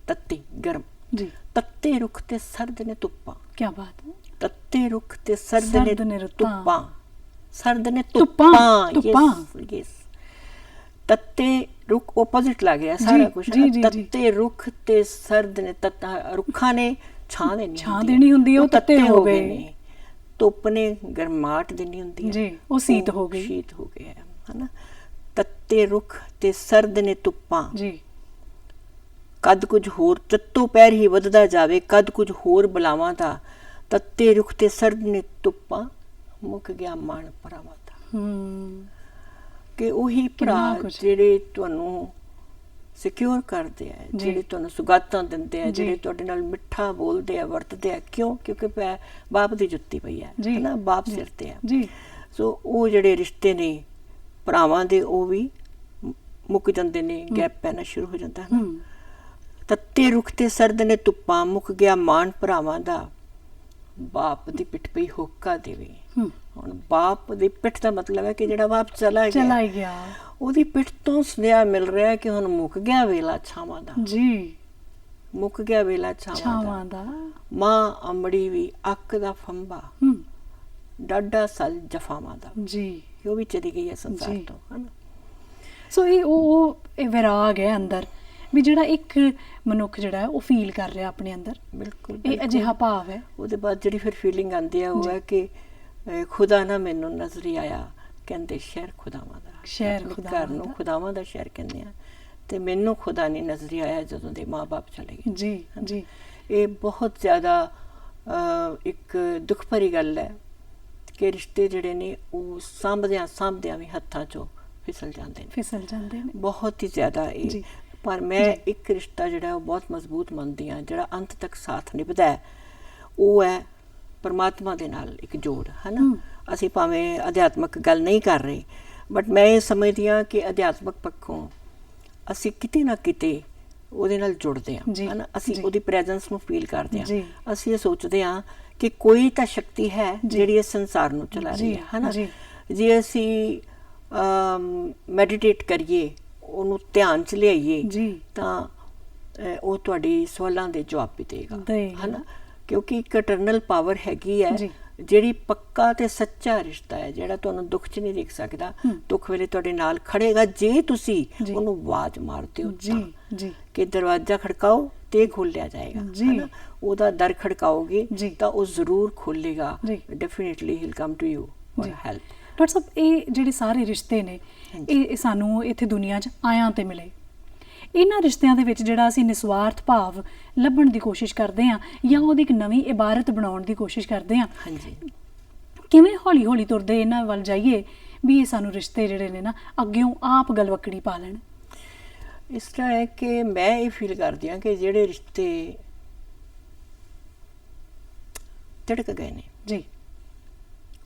ਤੱਤੇ ਗਰਮ ਜੀ ਤੱਤੇ ਰੁੱਖ ਤੇ ਸਰਦ ਨੇ ਧੁੱਪਾਂ ਕੀ ਬਾਤ ਹੈ ਤੱਤੇ ਰੁੱਖ ਤੇ ਸਰਦ ਨੇ ਧੁੱਪਾਂ ਸਰਦ ਨੇ ਧੁੱਪਾਂ ਯੈਸ ਤੱਤੇ ਰੁੱਖ ਆਪੋਜ਼ਿਟ ਲੱਗ ਗਿਆ ਸਾਰਾ ਕੁਝ ਤੱਤੇ ਰੁੱਖ ਤੇ ਸਰਦ ਨੇ ਰੁੱਖਾਂ ਨੇ ਛਾਂ ਦੇਣੀ ਹੁੰਦੀ ਉਹ ਤੱਤੇ ਹੋ ਗਏ ਨੇ ਧੁੱਪ ਨੇ ਗਰਮਾਹਟ ਦੇਣੀ ਹੁੰਦੀ ਹੈ ਜੀ ਉਹ ਸ਼ੀਤ ਹੋ ਗਿਆ ਹਨਾ ਤੱਤੇ ਰੁੱਖ ਤੇ ਸਰਦ ਨੇ ਧੁੱਪਾਂ ਜੀ ਕਦ ਕੁਝ ਹੋਰ ਚੱਤੋ ਪੈਰ ਹੀ ਵੱਧਦਾ ਜਾਵੇ ਕਦ ਕੁਝ ਹੋਰ ਬਲਾਵਾਂ ਦਾ ਤੱਤੇ ਰੁੱਖ ਤੇ ਸਰਦ ਨੇ ਧੁੱਪਾਂ ਮੁੱਕ ਗਿਆ ਮਾਣ ਭਰਾਵਾਂ ਦਾ ਕਿ ਉਹੀ ਭਰਾ ਜਿਹੜੇ ਤੁਹਾਨੂੰ ਸਿਕਿਉਰ ਕਰਦੇ ਆ ਜਿਹੜੇ ਤੁਹਾਨੂੰ ਸੁਗਾਤਾਂ ਦਿੰਦੇ ਆ ਜਿਹੜੇ ਤੁਹਾਡੇ ਨਾਲ ਮਿੱਠਾ ਬੋਲਦੇ ਆ ਵਰਤਦੇ ਆ ਕਿਉਂਕਿ ਬਾਪ ਦੀ ਜੁੱਤੀ ਪਈ ਹੈ ਨਾ ਬਾਪ ਸਿਰ ਤੇ ਆ ਸੋ ਉਹ ਜਿਹੜੇ ਰਿਸ਼ਤੇ ਨੇ ਭਰਾਵਾਂ ਦੇ ਉਹ ਵੀ ਮੁੱਕ ਜਾਂਦੇ ਨੇ ਗੈਪ ਪੈਣਾ ਸ਼ੁਰੂ ਹੋ ਜਾਂਦਾ ਹੈ ਤੱਤੇ ਰੁੱਖ ਤੇ ਸਰਦ ਨੇ ਧੁੱਪਾਂ ਮੁੱਕ ਗਿਆ ਮਾਣ ਭਰਾਵਾਂ ਦਾ ਬਾਪ ਦੀ ਪਿੱਠ ਪਈ ਹੋਕਾ ਦੇਵੇ ਹੁਣ ਬਾਪ ਦੀ ਪਿੱਠ ਦਾ ਮਤਲਬ ਹੈ ਕਿ ਜਿਹੜਾ ਬਾਪ ਚਲਾ ਗਿਆ ਉਹਦੀ ਪਿੱਠ ਤੋਂ ਸੁਨੇਹਾ ਮਿਲ ਰਿਹਾ ਕਿ ਹੁਣ ਮੁੱਕ ਗਿਆ ਵੇਲਾ ਛਾਵਾਂ ਦਾ ਜੀ ਮੁੱਕ ਗਿਆ ਵੇਲਾ ਛਾਵਾਂ ਦਾ ਮਾਂ ਅੰਬੜੀ ਵੀ ਅੱਕ ਦਾ ਫੰਬਾ ਡਾਡਾ ਸਲ ਜਫਾਵਾਂ ਦਾ ਜੀ ਉਹ ਵੀ ਚਲੀ ਗਈ ਹੈ ਸੰਸਾਰ ਤੋਂ ਹਨਾ ਸੋ ਇਹ ਵਿਰਾਗ ਹੈ ਅੰਦਰ ਵੀ ਜਿਹੜਾ ਇੱਕ ਮਨੁੱਖ ਜਿਹੜਾ ਉਹ ਫੀਲ ਕਰ ਰਿਹਾ ਆਪਣੇ ਅੰਦਰ ਬਿਲਕੁਲ ਇਹ ਅਜਿਹਾ ਭਾਵ ਹੈ ਉਹਦੇ ਬਾਅਦ ਜਿਹੜੀ ਫਿਰ ਫੀਲਿੰਗ ਆਉਂਦੀ ਹੈ ਉਹ ਹੈ ਕਿ ਖੁਦਾ ਨਾ ਮੈਨੂੰ ਨਜ਼ਰ ਆਇਆ ਕਹਿੰਦੇ ਸ਼ਹਿਰ ਖੁਦਾਵਾਂ ਦਾ ਘਰ ਨੂੰ ਖੁਦਾਵਾਂ ਦਾ ਸ਼ਹਿਰ ਕਹਿੰਦੇ ਆ ਤੇ ਮੈਨੂੰ ਖੁਦਾ ਨਹੀਂ ਨਜ਼ਰ ਆਇਆ ਜਦੋਂ ਦੇ ਮਾਂ-ਬਾਪ ਚਲੇ ਗਏ ਜੀ ਇਹ ਬਹੁਤ ਜ਼ਿਆਦਾ ਇੱਕ ਦੁੱਖ ਭਰੀ ਗੱਲ ਹੈ ਕਿ ਰਿਸ਼ਤੇ ਜਿਹੜੇ ਨੇ ਉਹ ਸਾਂਭਦਿਆਂ ਵੀ ਹੱਥਾਂ ਚੋਂ ਫਿਸਲ ਜਾਂਦੇ ਨੇ ਬਹੁਤ ਹੀ ਜ਼ਿਆਦਾ ਇਹ ਪਰ ਮੈਂ ਇੱਕ ਰਿਸ਼ਤਾ ਜਿਹੜਾ ਉਹ ਬਹੁਤ ਮਜ਼ਬੂਤ ਮੰਨਦੀ ਹਾਂ ਜਿਹੜਾ ਅੰਤ ਤੱਕ ਸਾਥ ਨਿਭਦਾ ਹੈ ਉਹ ਹੈ ਪਰਮਾਤਮਾ ਦੇ ਨਾਲ ਇੱਕ ਜੋੜ ਹੈ ਨਾ ਅਸੀਂ ਭਾਵੇਂ ਅਧਿਆਤਮਕ ਗੱਲ ਨਹੀਂ ਕਰ ਰਹੇ ਬਟ ਮੈਂ ਇਹ ਸਮਝਦੀ ਹਾਂ ਕਿ ਅਧਿਆਤਮਕ ਪੱਖੋਂ ਅਸੀਂ ਕਿਤੇ ਨਾ ਕਿਤੇ ਉਹਦੇ ਨਾਲ ਜੁੜਦੇ ਹਾਂ ਹੈ ਨਾ ਅਸੀਂ ਉਹਦੀ ਪ੍ਰੈਜ਼ੈਂਸ ਨੂੰ ਫੀਲ ਕਰਦੇ ਹਾਂ ਅਸੀਂ ਇਹ ਸੋਚਦੇ ਹਾਂ ਕਿ ਕੋਈ ਤਾਂ ਸ਼ਕਤੀ ਹੈ ਜਿਹੜੀ ਇਸ ਸੰਸਾਰ ਨੂੰ ਚਲਾ ਰਹੀ ਹੈ ਨਾ ਜੇ ਅਸੀਂ ਮੈਡੀਟੇਟ ਕਰੀਏ ਉਹਨੂੰ ਧਿਆਨ ਚ ਲਿਆਈਏ ਤਾਂ ਉਹ ਤੁਹਾਡੀ ਸਵਾਲਾਂ ਦੇ ਜਵਾਬ ਵੀ ਦੇਗਾ ਹਨਾ ਕਿਉਂਕਿ ਇੱਕ ਇਟਰਨਲ ਪਾਵਰ ਹੈਗੀ ਹੈ ਜਿਹੜੀ ਪੱਕਾ ਤੇ ਸੱਚਾ ਰਿਸ਼ਤਾ ਹੈ ਜਿਹੜਾ ਤੁਹਾਨੂੰ ਦੁੱਖ ਚ ਨਹੀਂ ਦੇਖ ਸਕਦਾ ਦੁੱਖ ਵੇਲੇ ਤੁਹਾਡੇ ਨਾਲ ਖੜੇਗਾ ਜੇ ਤੁਸੀਂ ਉਹਨੂੰ ਆਵਾਜ਼ ਮਾਰਦੇ ਹੋ ਕਿ ਦਰਵਾਜ਼ਾ ਖੜਕਾਓ ਤੇ ਖੋਲਿਆ ਜਾਏਗਾ ਹਨਾ ਉਹਦਾ ਦਰ ਖੜਕਾਓਗੇ ਤਾਂ ਉਹ ਜ਼ਰੂਰ ਖੋਲੇਗਾ definitely he will come to you ਔਰ ਜੀ। ਹੈਲਪ। ਡਾਕਟਰ ਸਾਹਿਬ ਇਹ ਜਿਹੜੇ ਸਾਰੇ ਰਿਸ਼ਤੇ ਨੇ ਇਹ ਸਾਨੂੰ ਇੱਥੇ ਦੁਨੀਆ 'ਚ ਆਇਆਂ ਤੇ ਮਿਲੇ। ਇਹਨਾਂ ਰਿਸ਼ਤਿਆਂ ਦੇ ਵਿੱਚ ਜਿਹੜਾ ਅਸੀਂ ਨਿਸਵਾਰਥ ਭਾਵ ਲੱਭਣ ਦੀ ਕੋਸ਼ਿਸ਼ ਕਰਦੇ ਹਾਂ ਜਾਂ ਉਹਦੀ ਇੱਕ ਨਵੀਂ ਇਬਾਰਤ ਬਣਾਉਣ ਦੀ ਕੋਸ਼ਿਸ਼ ਕਰਦੇ ਹਾਂ, ਹਾਂਜੀ। ਕਿਵੇਂ ਹੌਲੀ ਹੌਲੀ ਤੁਰਦੇ ਇਹਨਾਂ ਵੱਲ ਜਾਈਏ ਵੀ ਇਹ ਸਾਨੂੰ ਰਿਸ਼ਤੇ ਜਿਹੜੇ ਨੇ ਨਾ ਅੱਗਿਓਂ ਆਪ ਗਲਵੱਕੜੀ ਪਾ ਲੈਣ? ਇਸ ਤਰ੍ਹਾਂ ਹੈ ਕਿ ਮੈਂ ਇਹ ਫੀਲ ਕਰਦੀ ਹਾਂ ਕਿ ਜਿਹੜੇ ਰਿਸ਼ਤੇ ਤਿੜਕ ਗਏ ਨੇ ਜੀ।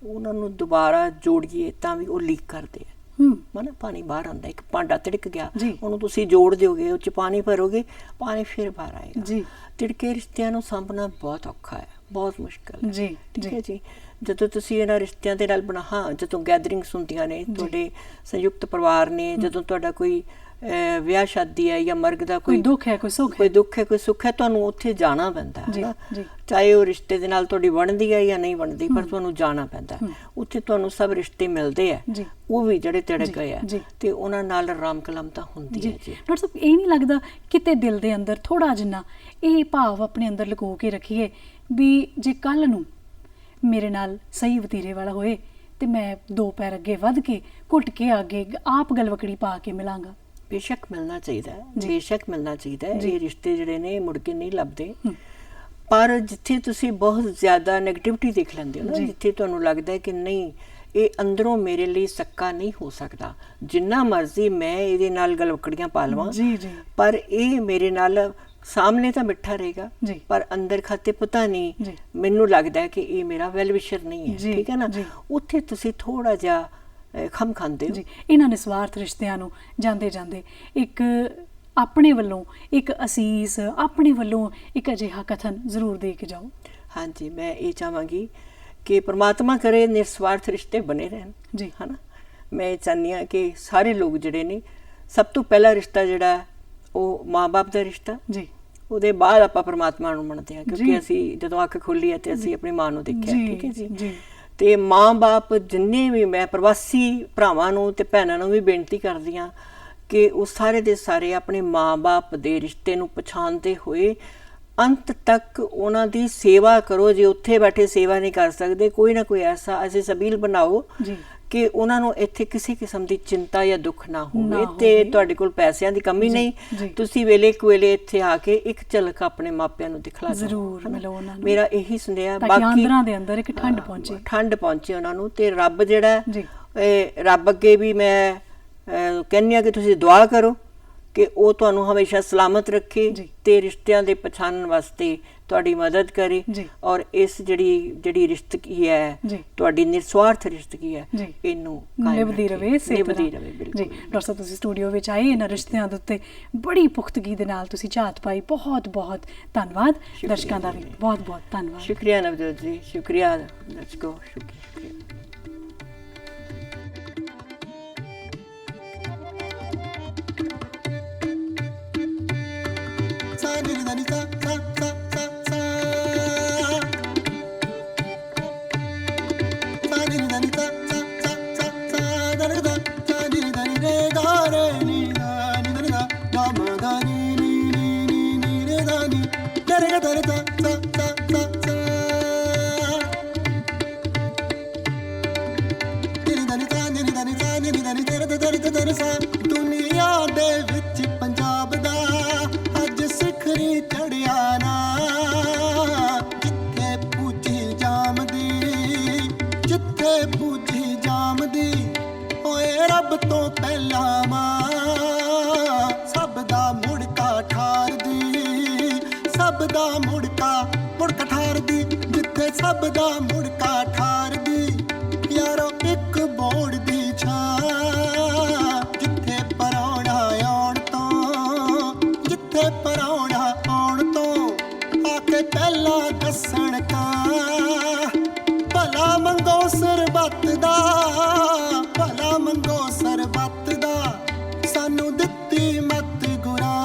ਉਹਨਾਂ ਨੂੰ ਦੁਬਾਰਾ ਜੋੜੀਏ ਤਾਂ ਵੀ ਉਹ ਲੀਕ ਕਰਦੇ ਆ। ਮਨ ਪਾਣੀ ਬਾਹਰ ਆਉਂਦਾ, ਇੱਕ ਭਾਂਡਾ ਤਿੜਕ ਗਿਆ, ਜੀ। ਉਹਨੂੰ ਤੁਸੀਂ ਜੋੜ ਦਿਓਗੇ, ਉਹ 'ਚ ਪਾਣੀ ਭਰੋਗੇ, ਪਾਣੀ ਫਿਰ ਬਾਹਰ ਆਏਗਾ। ਜੀ। ਤਿੜਕੇ ਰਿਸ਼ਤਿਆਂ ਨੂੰ ਸਾਂਭਣਾ ਬਹੁਤ ਔਖਾ ਹੈ, ਬਹੁਤ ਮੁਸ਼ਕਲ ਹੈ। ਜੀ, ਠੀਕ ਹੈ ਜੀ। ਜਦੋਂ ਤੁਸੀਂ ਇਹਨਾਂ ਰਿਸ਼ਤਿਆਂ ਦੇ ਨਾਲ ਜਦੋਂ ਗੈਦਰਿੰਗਸ ਹੁੰਦੀਆਂ ਨੇ, ਤੁਹਾਡੇ ਸੰਯੁਕਤ ਪਰਿਵਾਰ ਨੇ, ਜਦੋਂ ਤੁਹਾਡਾ ਕੋਈ ਵਿਆਹ ਸ਼ਾਦੀ ਹੈ ਜਾਂ ਮਰਗ ਦਾ ਕੋਈ ਦੁੱਖ ਹੈ, ਕੋਈ ਸੁੱਖ ਕੋਈ ਦੁੱਖ ਹੈ, ਕੋਈ ਸੁੱਖ ਹੈ, ਤੁਹਾਨੂੰ ਉੱਥੇ ਜਾਣਾ ਪੈਂਦਾ ਹੈ ਨਾ। ਚਾਹੇ ਉਹ ਰਿਸ਼ਤੇ ਦੇ ਨਾਲ ਤੁਹਾਡੀ ਬਣਦੀ ਹੈ ਜਾਂ ਨਹੀਂ ਬਣਦੀ, ਪਰ ਤੁਹਾਨੂੰ ਜਾਣਾ ਪੈਂਦਾ। ਉੱਥੇ ਤੁਹਾਨੂੰ ਸਭ ਰਿਸ਼ਤੇ ਮਿਲਦੇ ਆ, ਉਹ ਵੀ ਜਿਹੜੇ ਤਿੜਕ ਗਏ ਆ, ਤੇ ਉਹਨਾਂ ਨਾਲ ਰਾਮ ਕਲਮ ਤਾਂ ਹੁੰਦੀ ਹੈ ਜੀ। ਡਾਕਟਰ ਸਾਹਿਬ ਇਹ ਨਹੀਂ ਲੱਗਦਾ ਕਿਤੇ ਦਿਲ ਦੇ ਅੰਦਰ ਥੋੜਾ ਜਿੰਨਾ ਇਹ ਭਾਵ ਆਪਣੇ ਅੰਦਰ ਲੁਕੋ ਕੇ ਰੱਖੀਏ ਵੀ ਜੇ ਕੱਲ ਨੂੰ ਮੇਰੇ ਨਾਲ ਸਹੀ ਵਤੀਰੇ ਵਾਲਾ ਹੋਏ ਤੇ ਮੈਂ 2 ਪੈਰ ਅੱਗੇ ਵੱਧ ਕੇ ਘੁੱਟ ਕੇ ਅੱਗੇ ਆਪ ਗਲਵਕੜੀ ਪਾ ਕੇ ਮਿਲਾਂਗਾ? ਬੇਸ਼ੱਕ ਮਿਲਣਾ ਚਾਹੀਦਾ ਹੈ, ਬੇਸ਼ੱਕ ਮਿਲਣਾ ਚਾਹੀਦਾ ਹੈ। ਇਹ ਰਿਸ਼ਤੇ ਜਿਹੜੇ ਨੇ ਮੁੜ ਕੇ ਨਹੀਂ ਲੱਭਦੇ, ਪਰ ਜਿੱਥੇ ਤੁਸੀਂ ਬਹੁਤ ਜ਼ਿਆਦਾ ਨੈਗੇਟਿਵਿਟੀ ਦੇਖ ਲੈਂਦੇ ਹੋ ਨਾ, ਜਿੱਥੇ ਤੁਹਾਨੂੰ ਲੱਗਦਾ ਹੈ ਕਿ ਨਹੀਂ ਇਹ ਅੰਦਰੋਂ ਮੇਰੇ ਲਈ ਸੱਕਾ ਨਹੀਂ ਹੋ ਸਕਦਾ, ਜਿੰਨਾ ਮਰਜ਼ੀ ਮੈਂ ਇਹਦੇ ਨਾਲ ਗਲਵਕੜੀਆਂ ਪਾ ਲਵਾਂ, ਪਰ ਇਹ ਮੇਰੇ ਨਾਲ ਸਾਹਮਣੇ ਤਾਂ ਮਿੱਠਾ ਰਹੇਗਾ, ਪਰ ਅੰਦਰ ਖਾਤੇ ਪਤਾ ਨਹੀਂ, ਮੈਨੂੰ ਲੱਗਦਾ ਹੈ ਕਿ ਇਹ ਮੇਰਾ ਵੈਲ ਵਿਸ਼ਰ ਨਹੀਂ ਹੈ। ਠੀਕ ਹੈ ਨਾ, ਉੱਥੇ ਤੁਸੀਂ ਥੋੜਾ ਜਿਹਾ ਖਮ ਖਾਂਦੇ ਹੋ। ਇਹਨਾਂ ਨਿਸਵਾਰਥ ਰਿਸ਼ਤਿਆਂ ਨੂੰ ਜਾਂਦੇ ਜਾਂਦੇ ਇੱਕ ਆਪਣੇ ਵੱਲੋਂ ਇੱਕ ਅਸੀਸ, ਆਪਣੇ ਵੱਲੋਂ ਇੱਕ ਅਜਿਹਾ ਕਥਨ ਜ਼ਰੂਰ ਦੇ ਕੇ ਜਾਓ। ਹਾਂਜੀ, ਮੈਂ ਇਹ ਚਾਹਾਂਗੀ ਕਿ ਪ੍ਰਮਾਤਮਾ ਕਰੇ ਨਿਸਵਾਰਥ ਰਿਸ਼ਤੇ ਬਣੇ ਰਹਿਣ ਜੀ, ਹੈ ਨਾ। ਮੈਂ ਚਾਹੁੰਦੀ ਹਾਂ ਕਿ ਸਾਰੇ ਲੋਕ ਜਿਹੜੇ ਨੇ, ਸਭ ਤੋਂ ਪਹਿਲਾ ਰਿਸ਼ਤਾ ਜਿਹੜਾ ਉਹ ਮਾਂ-ਬਾਪ ਦਾ ਰਿਸ਼ਤਾ ਜੀ, ਉਹਦੇ ਬਾਅਦ ਆਪਾਂ ਪ੍ਰਮਾਤਮਾ ਨੂੰ ਮੰਨਦੇ ਹਾਂ, ਕਿਉਂਕਿ ਅਸੀਂ ਜਦੋਂ ਅੱਖ ਖੋਲੀ ਹੈ ਤੇ ਅਸੀਂ ਆਪਣੀ ਮਾਂ ਨੂੰ ਦੇਖਿਆ। ਠੀਕ ਹੈ ਜੀ। ਤੇ ਮਾਂ-ਬਾਪ ਜਿੰਨੇ ਵੀ, ਮੈਂ ਪ੍ਰਵਾਸੀ ਭਰਾਵਾਂ ਨੂੰ ਤੇ ਭੈਣਾਂ ਨੂੰ ਵੀ ਬੇਨਤੀ ਕਰਦੀ ਹਾਂ ਕਿ ਉਹ ਸਾਰੇ ਦੇ ਸਾਰੇ ਆਪਣੇ ਮਾਂ-ਬਾਪ ਦੇ ਰਿਸ਼ਤੇ ਨੂੰ ਪਛਾਣਦੇ ਹੋਏ ਅੰਤ ਤੱਕ ਉਹਨਾਂ ਦੀ ਸੇਵਾ ਕਰੋ। ਜੇ ਉੱਥੇ ਬੈਠੇ ਸੇਵਾ ਨਹੀਂ ਕਰ ਸਕਦੇ, ਕੋਈ ਨਾ ਕੋਈ ਐਸਾ ਅਸੀਂ ਸਬੀਲ ਬਣਾਓ ਕਿ ਉਹਨਾਂ ਨੂੰ ਇੱਥੇ ਕਿਸੇ ਕਿਸਮ ਦੀ ਚਿੰਤਾ ਜਾਂ ਦੁੱਖ ਨਾ ਹੋਵੇ। ਤੇ ਤੁਹਾਡੇ ਕੋਲ ਪੈਸਿਆਂ ਦੀ ਕਮੀ ਨਹੀਂ, ਤੁਸੀਂ ਵੇਲੇ ਕੁਵੇਲੇ ਇੱਥੇ ਆ ਕੇ ਇੱਕ ਝਲਕ ਆਪਣੇ ਮਾਪਿਆਂ ਨੂੰ ਦਿਖਲਾ ਜ਼ਰੂਰ ਮਿਲੋ ਉਹਨਾਂ ਨੂੰ। ਮੇਰਾ ਇਹੀ ਸੁਨੇਹਾ, ਬਾਕੀ ਅੰਦਰਾਂ ਦੇ ਅੰਦਰ ਇੱਕ ਠੰਡ ਪਹੁੰਚੇ ਉਹਨਾਂ ਨੂੰ। ਤੇ ਰੱਬ ਜਿਹੜਾ ਰੱਬ ਅੱਗੇ ਵੀ ਮੈਂ ਕਹਿੰਦੀ ਹਾਂ ਕਿ ਤੁਸੀਂ ਦੁਆ ਕਰੋ ਕਿ ਉਹ ਤੁਹਾਨੂੰ ਹਮੇਸ਼ਾ ਸਲਾਮਤ ਰੱਖੇ ਤੇ ਰਿਸ਼ਤਿਆਂ ਦੇ ਪਛਾਣਨ ਵਾਸਤੇ ਤੁਹਾਡੀ ਮਦਦ ਕਰੇ, ਔਰ ਇਸ ਜਿਹੜੀ ਰਿਸ਼ਤਗੀ ਹੈ, ਤੁਹਾਡੀ ਨਿਰਸਵਾਰਥ ਰਿਸ਼ਤਗੀ ਹੈ, ਇਹਨੂੰ ਨਿਭਦੀ ਰਵੇ। ਜੀ ਡਾਕਟਰ ਸਾਹਿਬ, ਤੁਸੀਂ ਸਟੂਡੀਓ ਵਿੱਚ ਆਏ, ਇਹਨਾਂ ਰਿਸ਼ਤਿਆਂ ਦੇ ਉੱਤੇ ਬੜੀ ਪੁਖਤਗੀ ਦੇ ਨਾਲ ਤੁਸੀਂ ਝਾਤ ਪਾਈ। ਬਹੁਤ ਬਹੁਤ ਧੰਨਵਾਦ। ਦਰਸ਼ਕਾਂ ਦਾ ਵੀ ਬਹੁਤ ਬਹੁਤ ਧੰਨਵਾਦ। ਸ਼ੁਕਰੀਆ ਨਵਜੋਤ ਜੀ, ਸ਼ੁਕਰੀਆ। Let's go. ਸ਼ੁਕਰੀਆ। ਦੁਨੀਆ ਦੇ ਵਿੱਚ ਪੰਜਾਬ ਦਾ ਅੱਜ ਸਿਖਰੀ ਚੜਿਆ ਨਾ, ਜਿੱਥੇ ਪੂਜੀ ਜਾਮਦੀ, ਜਿੱਥੇ ਪੂਜੀ ਜਾਮਦੀ, ਓਏ ਰੱਬ ਤੋਂ ਪਹਿਲਾਂ ਮਾਂ ਸਭ ਦਾ ਮੁੜਕਾ ਠਾਰਦੀ, ਸਭ ਦਾ ਮੁੜਕਾ ਠਾਰਦੀ, ਜਿੱਥੇ ਸਭ ਦਾ ਮੁੜਕਾ ਠਾਰਦੀ, ਯਾਰੋ ਇੱਕ ਬੋੜ ਦੀ ਛਾਂ, ਜਿੱਥੇ ਪਰਾਉਣਾ ਆਉਣ ਤੋਂ, ਜਿੱਥੇ ਪਰਾਉਣਾ ਆਉਣ ਤੋਂ ਆ ਕੇ ਪਹਿਲਾਂ ਦੱਸਣ ਕਾ, ਭਲਾ ਮੰਗੋ ਸਰਬੱਤ ਦਾ, ਭਲਾ ਮੰਗੋ ਸਰਬੱਤ ਦਾ, ਸਾਨੂੰ ਦਿੱਤੀ ਮੱਤ ਗੁਰਾਂ।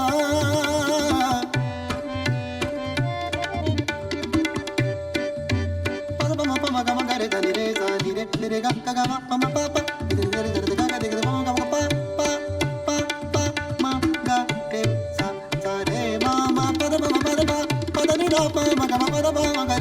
Mama,